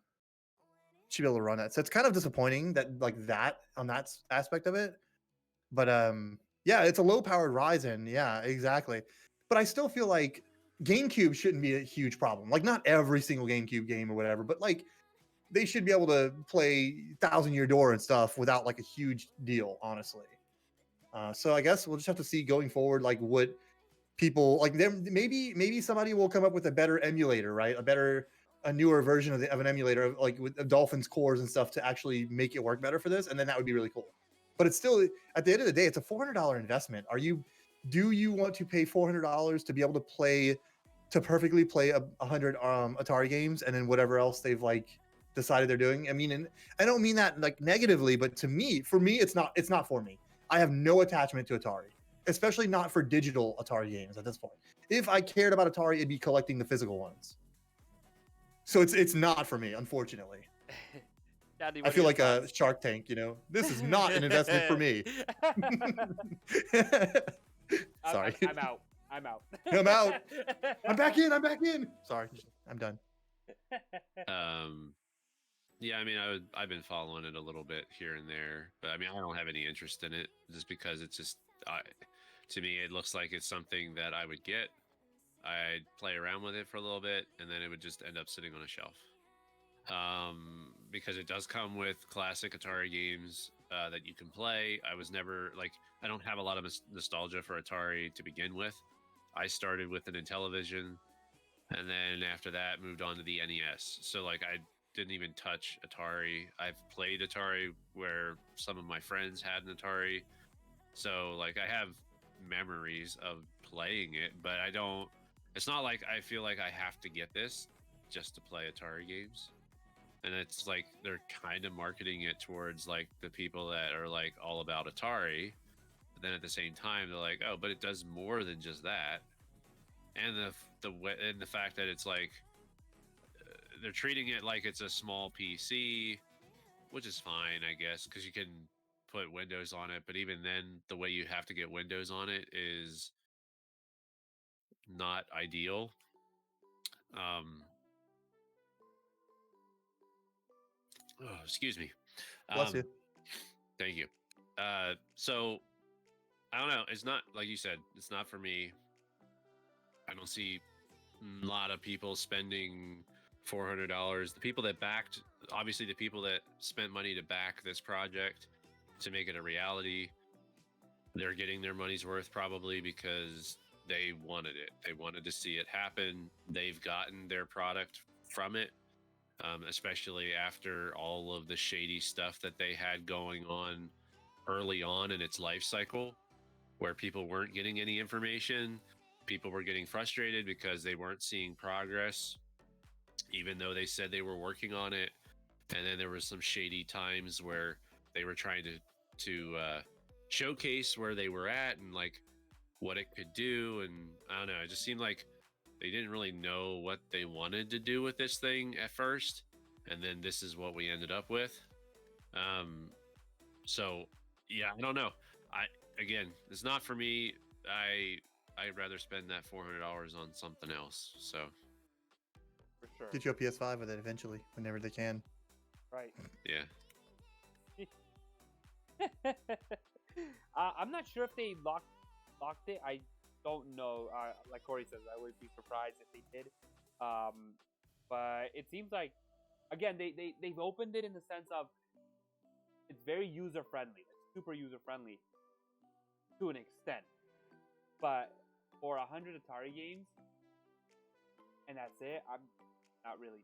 run that. So it's kind of disappointing that on that aspect of it. But yeah, it's a low powered Ryzen. Yeah, exactly. But I still feel like GameCube shouldn't be a huge problem. Like, not every single GameCube game or whatever, but like they should be able to play Thousand Year Door and stuff without like a huge deal, honestly. So I guess we'll just have to see going forward, like what people like. Them maybe somebody will come up with a better emulator, right? A newer version of an emulator, like with Dolphin's cores and stuff, to actually make it work better for this, and then that would be really cool. But it's still, at the end of the day, it's a $400 investment. Do you want to pay $400 to be able to perfectly play 100 Atari games and then whatever else they've like decided they're doing? I mean, and I don't mean that like negatively, but for me, it's not for me. I have no attachment to Atari, especially not for digital Atari games at this point. If I cared about Atari, it'd be collecting the physical ones. So it's not for me, unfortunately. Daddy, I feel like a Shark Tank, you know. This is not an investment for me. Sorry. I'm out. I'm out. I'm out. I'm back in. Sorry, I'm done. Yeah, I mean, I've been following it a little bit here and there, but I mean, I don't have any interest in it just because it's just, to me, it looks like it's something that I would get. I'd play around with it for a little bit, and then it would just end up sitting on a shelf. Because it does come with classic Atari games that you can play. I was never like, I don't have a lot of nostalgia for Atari to begin with. I started with an Intellivision, and then after that moved on to the NES. So like I didn't even touch Atari. I've played Atari where some of my friends had an Atari. So like I have memories of playing it, but I don't, it's not like I feel like I have to get this just to play Atari games. And it's like they're kind of marketing it towards like the people that are like all about Atari. But then at the same time, they're like, oh, but it does more than just that. And the fact that it's like they're treating it like it's a small PC, which is fine, I guess, because you can put Windows on it. But even then, the way you have to get Windows on it is not ideal. Oh, excuse me. Bless you. Thank you. So I don't know. It's not, like you said, it's not for me. I don't see a lot of people spending $400. The people that backed, obviously the people that spent money to back this project to make it a reality, they're getting their money's worth probably because they wanted it. They wanted to see it happen. They've gotten their product from it. Especially after all of the shady stuff that they had going on early on in its life cycle, where people weren't getting any information. People were getting frustrated because they weren't seeing progress, even though they said they were working on it. And then there was some shady times where they were trying to showcase where they were at and like what it could do. And I don't know, it just seemed like they didn't really know what they wanted to do with this thing at first, and then this is what we ended up with. So yeah, I don't know. Again, it's not for me. I'd rather spend that $400 on something else. So For sure. Get you a PS5 with it eventually, whenever they can. Right. yeah. I'm not sure if they locked it. I don't know. Like Corey says, I would be surprised if they did. But it seems like, again, they've opened it in the sense of it's very user friendly. It's super user friendly to an extent. But for 100 Atari games, and that's it, I'm not really.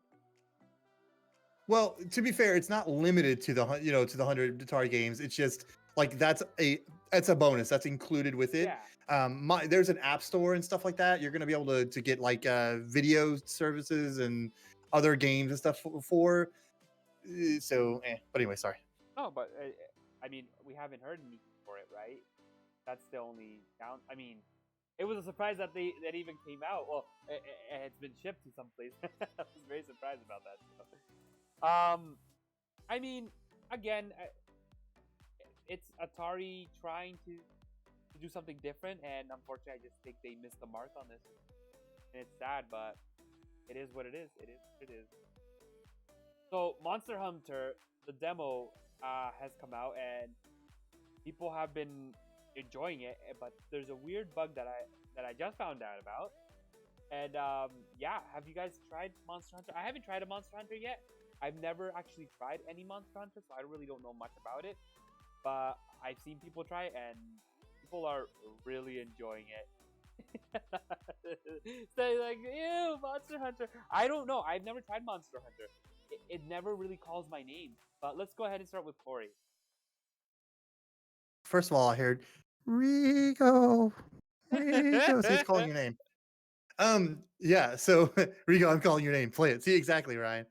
Well, to be fair, it's not limited to the 100 Atari games. It's just like that's a bonus that's included with it. Yeah. There's an app store and stuff like that. You're gonna be able to get like video services and other games and stuff for. But anyway, sorry. No, but I mean, we haven't heard anything for it, right? That's the only down. I mean, it was a surprise that that even came out. Well, it's been shipped to some place. I was very surprised about that. I mean, again, it's Atari trying to do something different, and unfortunately, I just think they missed the mark on this. And it's sad, but it is what it is. It is what it is. So, Monster Hunter, the demo has come out, and people have been enjoying it. But there's a weird bug that I just found out about. And yeah, have you guys tried Monster Hunter? I haven't tried a Monster Hunter yet. I've never actually tried any Monster Hunter, so I really don't know much about it. But I've seen people try it, and people are really enjoying it. So like, ew, Monster Hunter. I don't know. I've never tried Monster Hunter. It never really calls my name. But let's go ahead and start with Corey. First of all, I heard Rico. Rico. See, it's calling your name. Yeah, so Rico, I'm calling your name. Play it. See, exactly, Ryan.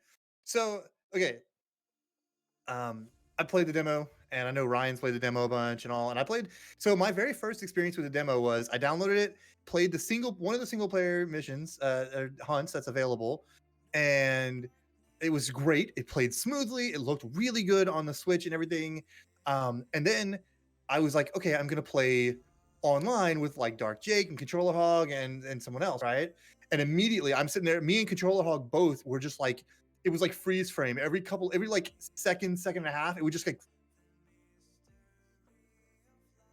So, okay. I played the demo, and I know Ryan's played the demo a bunch and all. And I played. So my very first experience with the demo was I downloaded it, played one of the single player missions, or hunts that's available, and it was great. It played smoothly. It looked really good on the Switch and everything. And then I was like, okay, I'm gonna play online with like Dark Jake and Controller Hog and someone else, right? And immediately I'm sitting there, me and Controller Hog both were just like, it was like freeze frame. Every like second and a half, it would just like,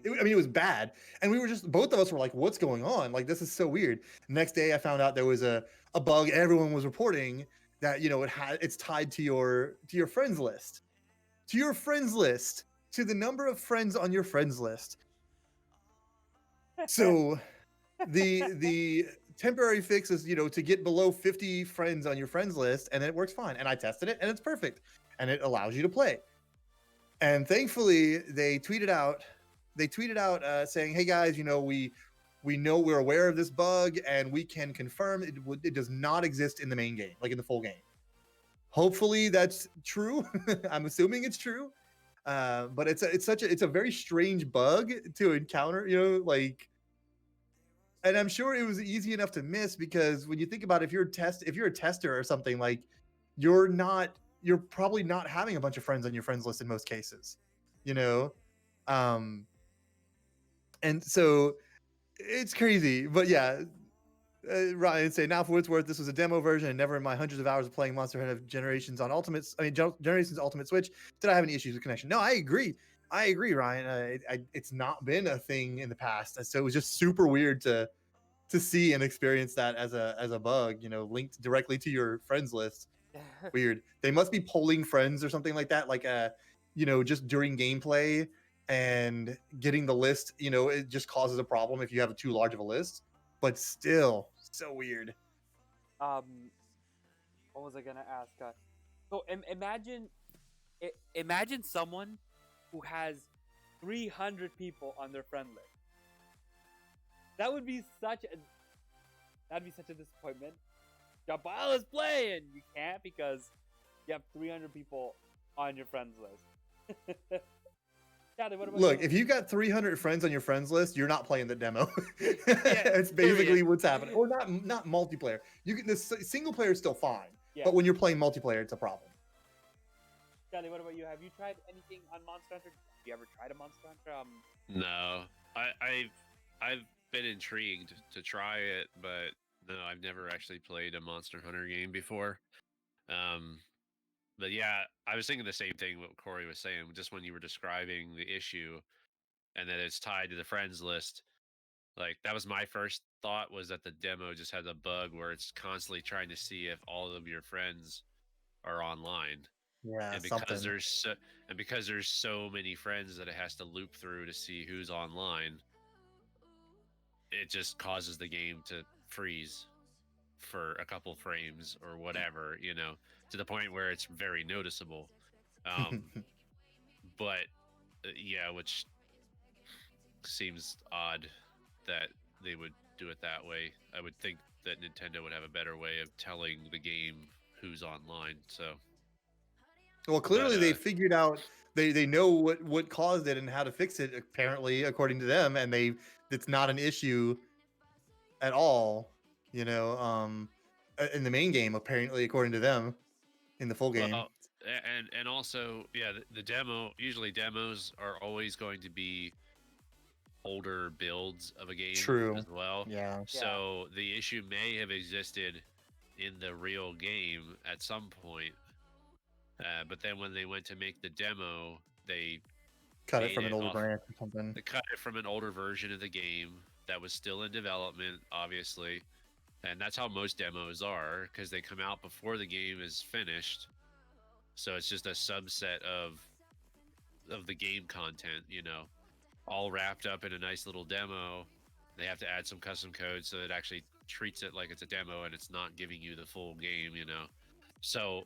I mean, it was bad. And we were just, both of us were like, what's going on? Like, this is so weird. Next day, I found out there was a bug. Everyone was reporting that, it's tied to your friends list, to the number of friends on your friends list. So the temporary fix is, to get below 50 friends on your friends list, and it works fine. And I tested it, and it's perfect, and it allows you to play. And thankfully, they tweeted out saying, "Hey guys, we know, we're aware of this bug, and we can confirm it does not exist in the main game, like in the full game." Hopefully, that's true. I'm assuming it's true. But it's a very strange bug to encounter, like. And I'm sure it was easy enough to miss, because when you think about it, if you're a tester or something, like, you're probably not having a bunch of friends on your friends list in most cases, you know? And so it's crazy. But yeah, Ryan say, now for what it's worth, this was a demo version, and never in my hundreds of hours of playing Monster Hunter Generations Ultimate Switch did I have any issues with connection. No, I agree, Ryan. It's not been a thing in the past, so it was just super weird to see and experience that as a bug, linked directly to your friends list. Weird. They must be polling friends or something like that, like just during gameplay, and getting the list, it just causes a problem if you have too large of a list. But still, so weird. What was I gonna ask? So imagine someone who has 300 people on their friend list. That'd be such a disappointment. Jabal is playing. You can't, because you have 300 people on your friends list. Daddy, what about Look, you? if you got 300 friends on your friends list, you're not playing the demo. Yeah, It's basically period. what's happening. Or not multiplayer. The single player is still fine, Yeah. but when you're playing multiplayer, it's a problem. Daddy, what about you? Have you tried anything on Monster Hunter? Have you ever tried a Monster Hunter? No, I've been intrigued to try it, but no, I've never actually played a Monster Hunter game before. But yeah, I was thinking the same thing what Corey was saying, just when you were describing the issue and that it's tied to the friends list. Like, that was my first thought, was that the demo just has a bug where it's constantly trying to see if all of your friends are online. Yeah, And something. because there's so many friends that it has to loop through to see who's online, it just causes the game to freeze for a couple frames or whatever, to the point where it's very noticeable. But yeah, which seems odd that they would do it that way. I would think that Nintendo would have a better way of telling the game who's online. So, Well, clearly but they figured out, they know what caused it and how to fix it, apparently, according to them, and it's not an issue at all, in the main game, apparently, according to them, in the full game. well, and also, yeah, the demo, usually demos are always going to be older builds of a game True. as well. Yeah. So the issue may have existed in the real game at some point, but then when they went to make the demo, they Cut it made from an older off. branch or something. They cut it from an older version of the game that was still in development, obviously, And that's how most demos are, because they come out before the game is finished. So it's just a subset of the game content, all wrapped up in a nice little demo. They have to add some custom code so it actually treats it like it's a demo and it's not giving you the full game. So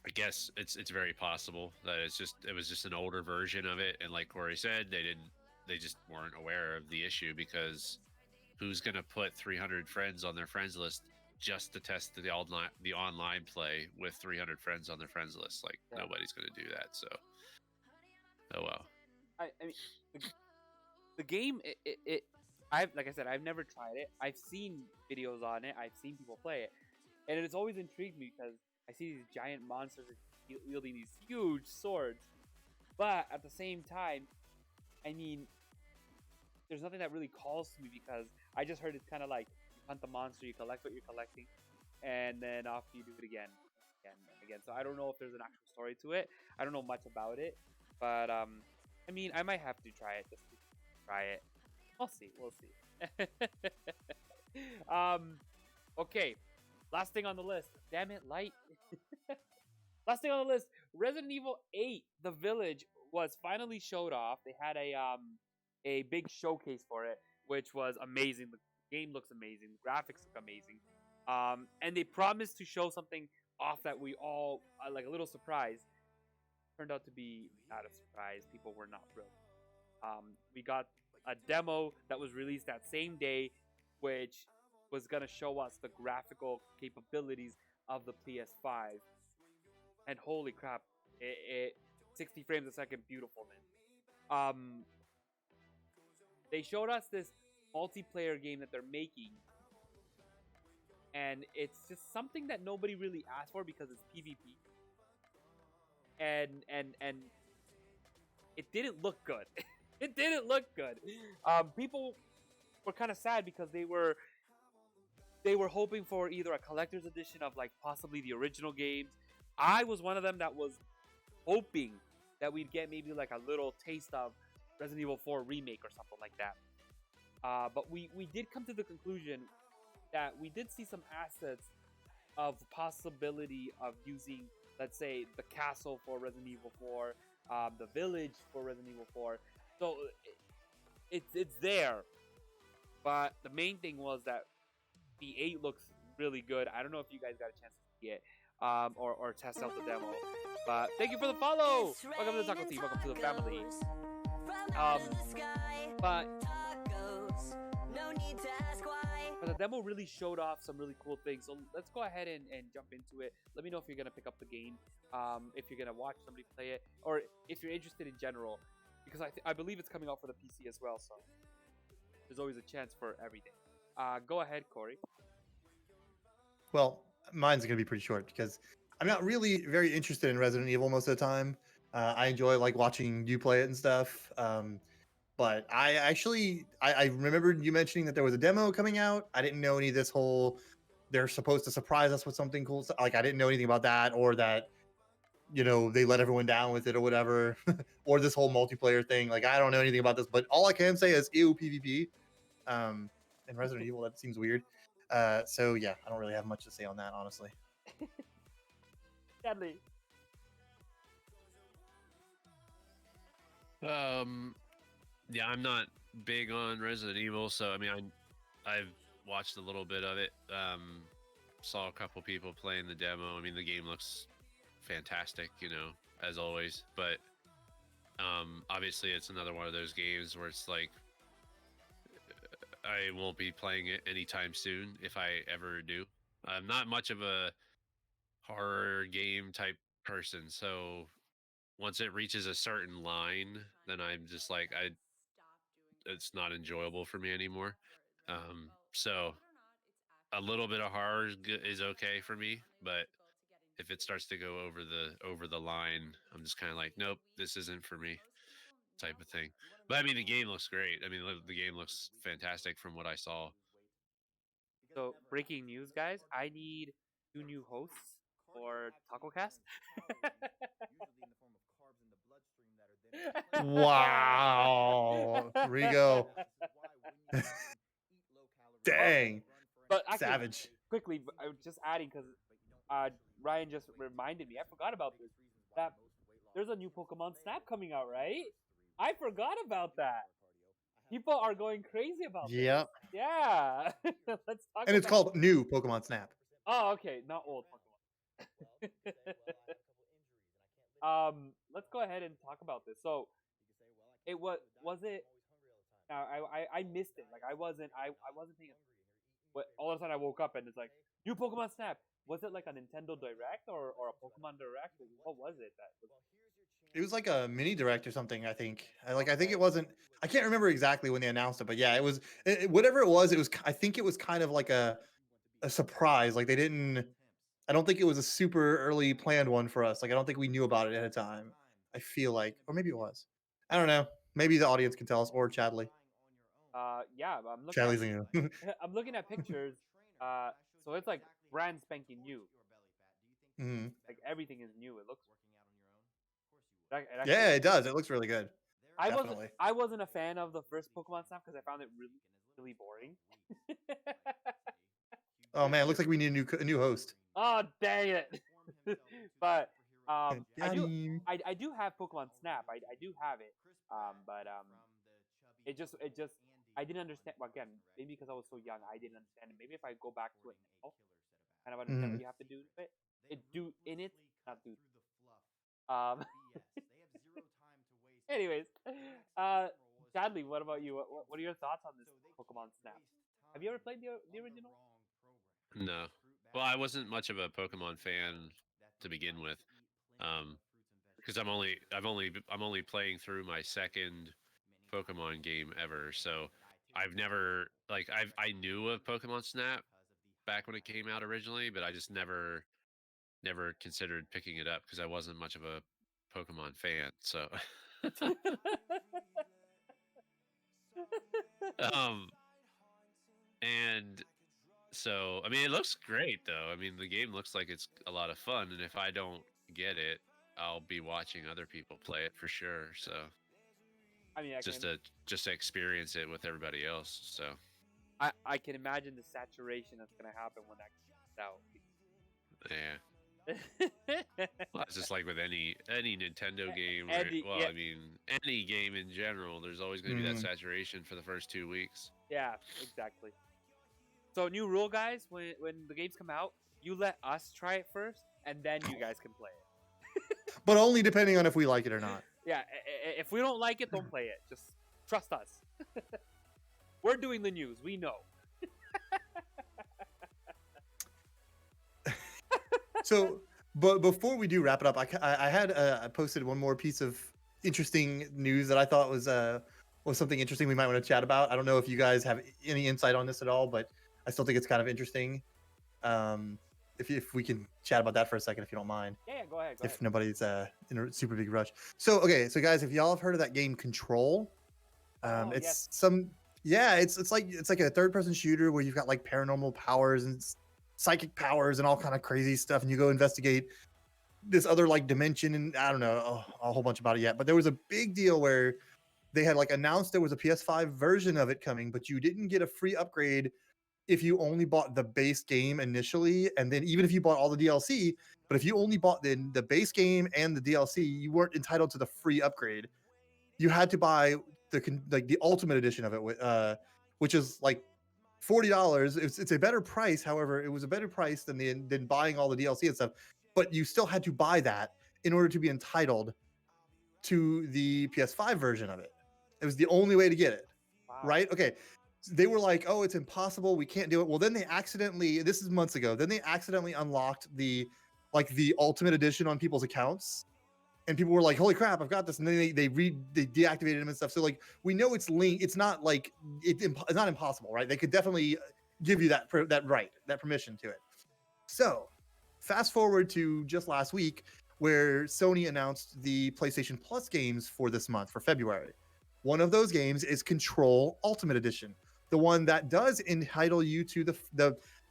I guess it's very possible that it was just an older version of it, and like Corey said, they just weren't aware of the issue, because who's gonna put 300 friends on their friends list just to test the online play with 300 friends on their friends list? Like, Yeah. nobody's gonna do that. So, oh well. I mean, the game, I've like I said, I've never tried it. I've seen videos on it. I've seen people play it, and it's always intrigued me because I see these giant monsters wielding these huge swords. But at the same time, I mean, there's nothing that really calls to me, because I just heard it's kind of like you hunt the monster, you collect what you're collecting, and then off you do it again, and again. So I don't know if there's an actual story to it. I don't know much about it, but I mean, I might have to try it just to try it. We'll see. We'll see. Okay. Last thing on the list. Damn it, Light. Last thing on the list. Resident Evil 8, The Village, was finally showed off. They had a big showcase for it, which was amazing. The game looks amazing. The graphics look amazing. And they promised to show something off that we all like, a little surprise. Turned out to be not a surprise. People were not thrilled. We got a demo that was released that same day, which was gonna show us the graphical capabilities of the PS5. And holy crap, it 60 frames a second, beautiful, man. They showed us this multiplayer game that they're making, and it's just something that nobody really asked for because it's PvP. And it didn't look good. It didn't look good. People were kind of sad because they were hoping for either a collector's edition of like possibly the original games. I was one of them that was hoping that we'd get maybe like a little taste of Resident Evil 4 remake or something like that. But we did come to the conclusion that we did see some assets of possibility of using, let's say, the castle for Resident Evil 4, the village for Resident Evil 4. So it's there. But the main thing was that the 8 looks really good. I don't know if you guys got a chance to see it or test out the demo. But thank you for the follow. Welcome to the Taco Team. Welcome to the family. But the demo really showed off some really cool things. So let's go ahead and jump into it. Let me know if you're going to pick up the game, if you're going to watch somebody play it, or if you're interested in general. Because I believe it's coming out for the PC as well. So there's always a chance for everything. Go ahead, Corey. Well, mine's going to be pretty short because I'm not really very interested in Resident Evil most of the time. I enjoy like watching you play it and stuff. But I remembered you mentioning that there was a demo coming out. I didn't know any of this whole, they're supposed to surprise us with something cool. Like I didn't know anything about that, or that, they let everyone down with it or whatever, or this whole multiplayer thing. Like I don't know anything about this, but all I can say is ew PvP. And Resident Evil, that seems weird. So yeah, I don't really have much to say on that, honestly. Chadly. Yeah, I'm not big on Resident Evil, so I mean, I've watched a little bit of it. Saw a couple people playing the demo. I mean, the game looks fantastic, as always. But obviously, it's another one of those games where it's like I won't be playing it anytime soon, if I ever do. I'm not much of a horror game type person, so once it reaches a certain line, then I'm just like, it's not enjoyable for me anymore. So a little bit of horror is okay for me, but if it starts to go over the line, I'm just kind of like, nope, this isn't for me, type of thing. But I mean, the game looks great. I mean, the game looks fantastic from what I saw. So breaking news, guys! I need 2 new hosts for TacoCast. Wow, Rigo. Dang, But actually, savage. quickly, I was just adding because Ryan just reminded me. I forgot about this. That there's a new Pokemon Snap coming out, right? I forgot about that. People are going crazy about this. Yep. Yeah. Let's talk And it's about called New Pokemon Snap. Oh, okay, not old Pokemon. Let's go ahead and talk about this. So, it was it? I missed it. Like I wasn't thinking. But all of a sudden I woke up and it's like new Pokemon Snap. Was it like a Nintendo Direct or a Pokemon Direct? What was it that was? It was like a mini direct or something. I think. I think Okay. it wasn't. I can't remember exactly when they announced it, but yeah, it was whatever it was. It was. I think it was kind of like a surprise. Like they didn't. I don't think it was a super early planned one for us. Like I don't think we knew about it at a time. I feel like, or maybe it was. I don't know. Maybe the audience can tell us, or Chadley. Yeah, I'm looking Chadley's new. I'm looking at pictures. So it's like brand spanking new. Mhm. Like everything is new. It looks. Yeah, it does. It looks really good. I Definitely. wasn't a fan of the first Pokemon Snap because I found it really boring. Oh man, it looks like we need a new host. Oh dang it! But Got I do him. I do have Pokemon Snap. I do have it. But it just I didn't understand. Well, again, maybe because I was so young, I didn't understand it. Maybe if I go back to it now, kind of understand what Mhm. you have to do with it. Not do. Um. Anyways, Chadley, what about you? What are your thoughts on this Pokemon Snap? Have you ever played the original? No. Well, I wasn't much of a Pokemon fan to begin with, because I'm only playing through my second Pokemon game ever. So I've never I knew of Pokemon Snap back when it came out originally, but I just never considered picking it up because I wasn't much of a Pokemon fan. So um and so I mean it looks great though. I mean the game looks like it's a lot of fun, and if I don't get it, I'll be watching other people play it for sure. So I mean, just to experience it with everybody else. So I can imagine the saturation that's gonna happen when that yeah. comes out. Well, it's just like with any Nintendo game, or, Yeah. I mean, any game in general. There's always going to be that Mhm. saturation for the first 2 weeks. Yeah, exactly. So new rule, guys. When the games come out, you let us try it first, and then you guys can play it. But only depending on if we like it or not. Yeah, if we don't like it, don't play it. Just trust us. We're doing the news. We know. So, but before we do wrap it up, I had I posted one more piece of interesting news that I thought was something interesting we might want to chat about. I don't know if you guys have any insight on this at all, but I still think it's kind of interesting. If we can chat about that for a second, if you don't mind. Yeah, go ahead. If nobody's in a super big rush. So okay, so guys, if y'all have heard of that game Control, it's yes. it's like a third person shooter where you've got like paranormal powers and psychic powers and all kind of crazy stuff, and you go investigate this other like dimension, and I don't know a whole bunch about it yet, but there was a big deal where they had like announced there was a PS5 version of it coming, but you didn't get a free upgrade if you only bought the base game initially, and then even if you bought all the DLC. But if you only bought the base game and the DLC, you weren't entitled to the free upgrade. You had to buy the ultimate edition of it, which is like $40. It's a better price. However, it was a better price than buying all the DLC and stuff. But you still had to buy that in order to be entitled to the PS5 version of it. It was the only way to get it. Wow. Right? Okay. They were like, "Oh, it's impossible. We can't do it." Well, then they accidentally. This is months ago. Then they accidentally unlocked the ultimate edition on people's accounts, and people were like, "Holy crap, I've got this!" And then they deactivated them and stuff. So like we know it's linked. It's not like it's not impossible, right? They could definitely give you that permission to it. So fast forward to just last week, where Sony announced the PlayStation Plus games for this month, for February. One of those games is Control Ultimate Edition, the one that does entitle you to the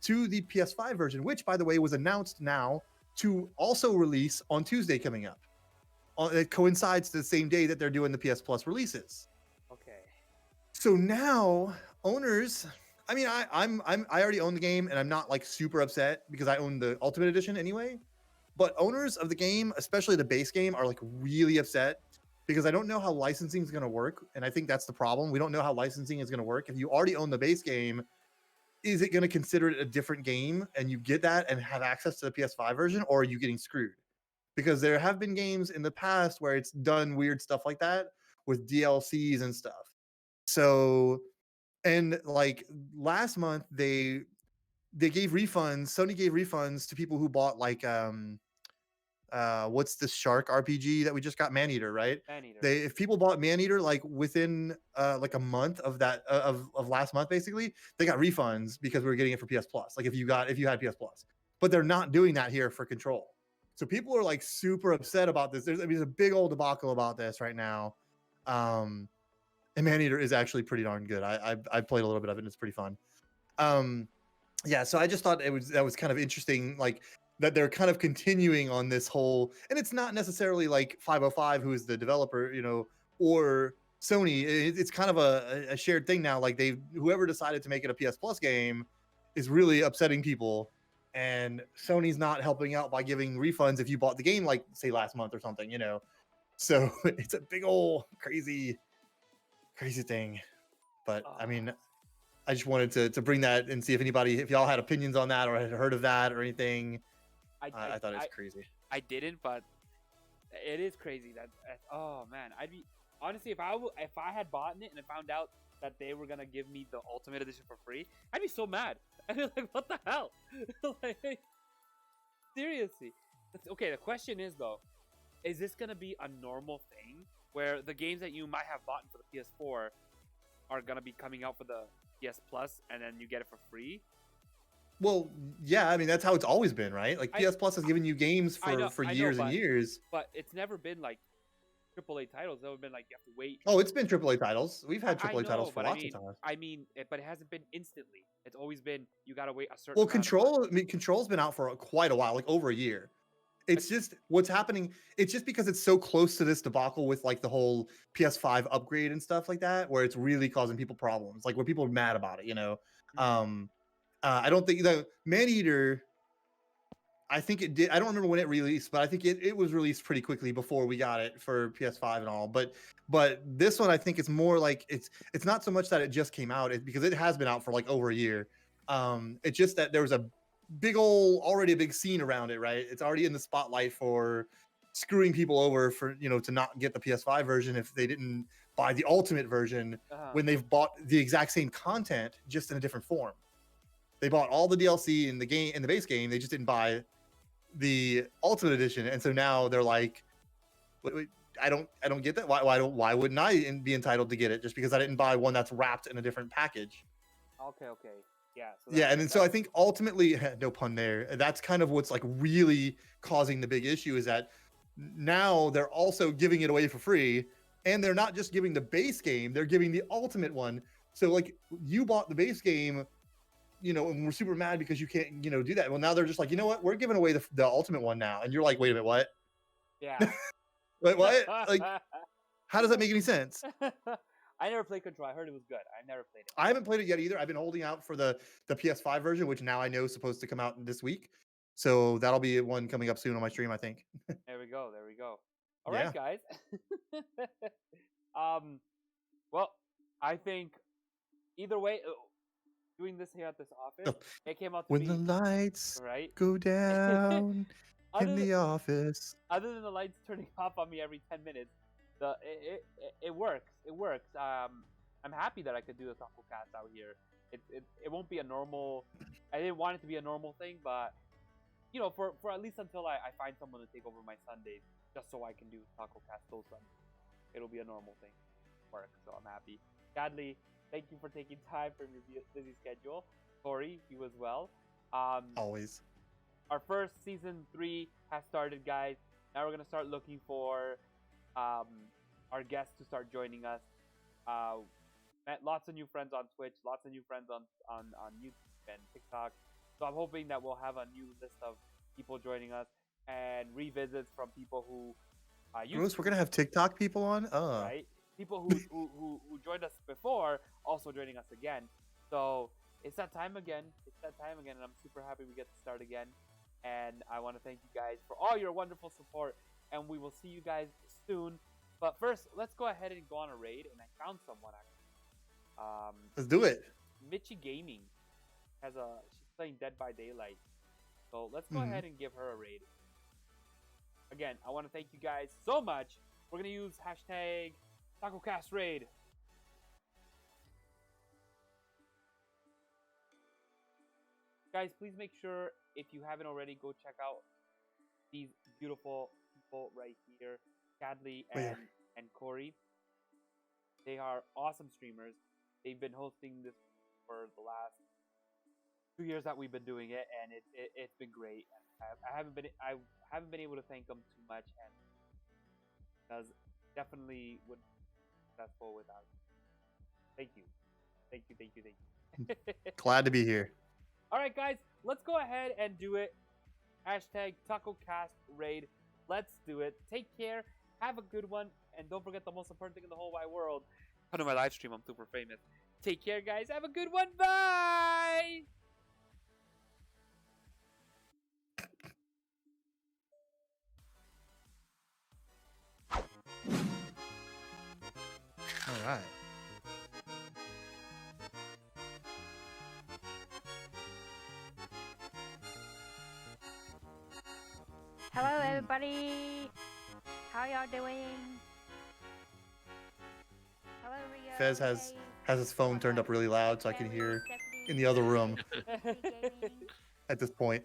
PS5 version, which by the way was announced now to also release on Tuesday coming up. It coincides the same day that they're doing the PS Plus releases. Okay. So now owners I mean, I already own the game, and I'm not like super upset because I own the Ultimate Edition anyway. But owners of the game, especially the base game, are like really upset because I don't know how licensing is going to work, and I think that's the problem. We don't know how licensing is going to work. If you already own the base game, is it going to consider it a different game, and you get that and have access to the PS5 version, or are you getting screwed? Because there have been games in the past where it's done weird stuff like that with DLCs and stuff. So, and like last month they gave refunds. Sony gave refunds to people who bought like what's this shark RPG that we just got, Maneater, right? Maneater. If people bought Maneater like within like a month of that of last month, basically, they got refunds because we were getting it for PS Plus. Like if you had PS Plus, but they're not doing that here for Control. So people are like super upset about this. There's a big old debacle about this right now. And Maneater is actually pretty darn good. I played a little bit of it and it's pretty fun. Yeah, so I just thought that was kind of interesting, like that they're kind of continuing on this whole, and it's not necessarily like 505 who is the developer, or Sony. It's kind of a shared thing now. Like whoever decided to make it a PS Plus game is really upsetting people, and Sony's not helping out by giving refunds if you bought the game like say last month or something, So it's a big old crazy thing. But I mean, I just wanted to bring that and see if y'all had opinions on that or had heard of that or anything. I thought it was crazy. I didn't, but it is crazy that oh man, I'd be honestly if I had bought it and I found out that they were gonna give me the Ultimate Edition for free, I'd be so mad. I'd be like, what the hell? Like, seriously. Okay, the question is though, is this gonna be a normal thing where the games that you might have bought for the PS4 are gonna be coming out for the PS Plus and then you get it for free? Well, yeah, I mean that's how it's always been, right? Like PS Plus has given you games for years and years. But it's never been like AAA titles. It's never been like you have to wait. Oh, it's been AAA titles. We've had AAA titles for lots of times. I mean, but it hasn't been instantly. It's always been you gotta wait a certain. Well, Control's been out for quite a while, like over a year. It's just what's happening. It's just because it's so close to this debacle with like the whole PS5 upgrade and stuff like that, where it's really causing people problems. Like where people are mad about it, Mm-hmm. I don't think the Maneater. I think it did. I don't remember when it released, but I think it was released pretty quickly before we got it for PS5 and all. But this one, I think it's more like it's not so much that it just came out, because it has been out for like over a year. It's just that there was already a big scene around it, right? It's already in the spotlight for screwing people over for to not get the PS5 version if they didn't buy the Ultimate version when they've bought the exact same content just in a different form. They bought all the DLC in the base game. They just didn't buy the Ultimate Edition, and so now they're like, wait, I don't get that. Why wouldn't I be entitled to get it just because I didn't buy one that's wrapped in a different package? Okay, yeah. Yeah, and then so I think ultimately, no pun there. That's kind of what's like really causing the big issue is that now they're also giving it away for free, and they're not just giving the base game; they're giving the Ultimate one. So like you bought the base game. And we're super mad because you can't, do that. Well, now they're just like, you know what? We're giving away the Ultimate one now. And you're like, wait a minute, what? Yeah. Wait, what? Like, how does that make any sense? I never played Control. I heard it was good. I never played it. I haven't played it yet either. I've been holding out for the PS5 version, which now I know is supposed to come out this week. So that'll be one coming up soon on my stream, I think. There we go. All right, guys. Well, I think either way, doing this here at this office, it came out to when be, the lights right? go down in the office. Other than the lights turning off on me every 10 minutes, it works. It works. I'm happy that I could do the TacoCast out here. It won't be a normal. I didn't want it to be a normal thing, but for at least until I find someone to take over my Sundays, just so I can do TacoCast those Sundays, it'll be a normal thing. Work. So I'm happy. Chadly, thank you for taking time from your busy schedule. Corey, you as well. Always. Our first season 3 has started, guys. Now we're gonna start looking for our guests to start joining us. Met lots of new friends on Twitch, lots of new friends on YouTube and TikTok. So I'm hoping that we'll have a new list of people joining us and revisits from people who Bruce, we're gonna have TikTok people on. Right. People who joined us before also joining us again. So it's that time again. It's that time again, and I'm super happy we get to start again. And I want to thank you guys for all your wonderful support, and we will see you guys soon. But first, let's go ahead and go on a raid, and I found someone actually. Let's do it. Mitchie Gaming she's playing Dead by Daylight. So let's go ahead and give her a raid. Again, I want to thank you guys so much. We're going to use hashtag TacoCast raid. Guys, please make sure, if you haven't already, go check out these beautiful people right here, Chadly and Corey. They are awesome streamers. They've been hosting this for the last 2 years that we've been doing it, and it's been great. I haven't been able to thank them too much, and because definitely wouldn't be successful without you. Thank you. Glad to be here. All right, guys, let's go ahead and do it. Hashtag TacoCast raid. Let's do it. Take care. Have a good one. And don't forget the most important thing in the whole wide world. Come to my live stream. I'm super famous. Take care, guys. Have a good one. Bye. All right. Hello, everybody. How y'all doing? Hello, Rio. Fez has Jay, his phone turned up really loud so I can Terry, hear Stephanie, in the other room CCGaming. at this point.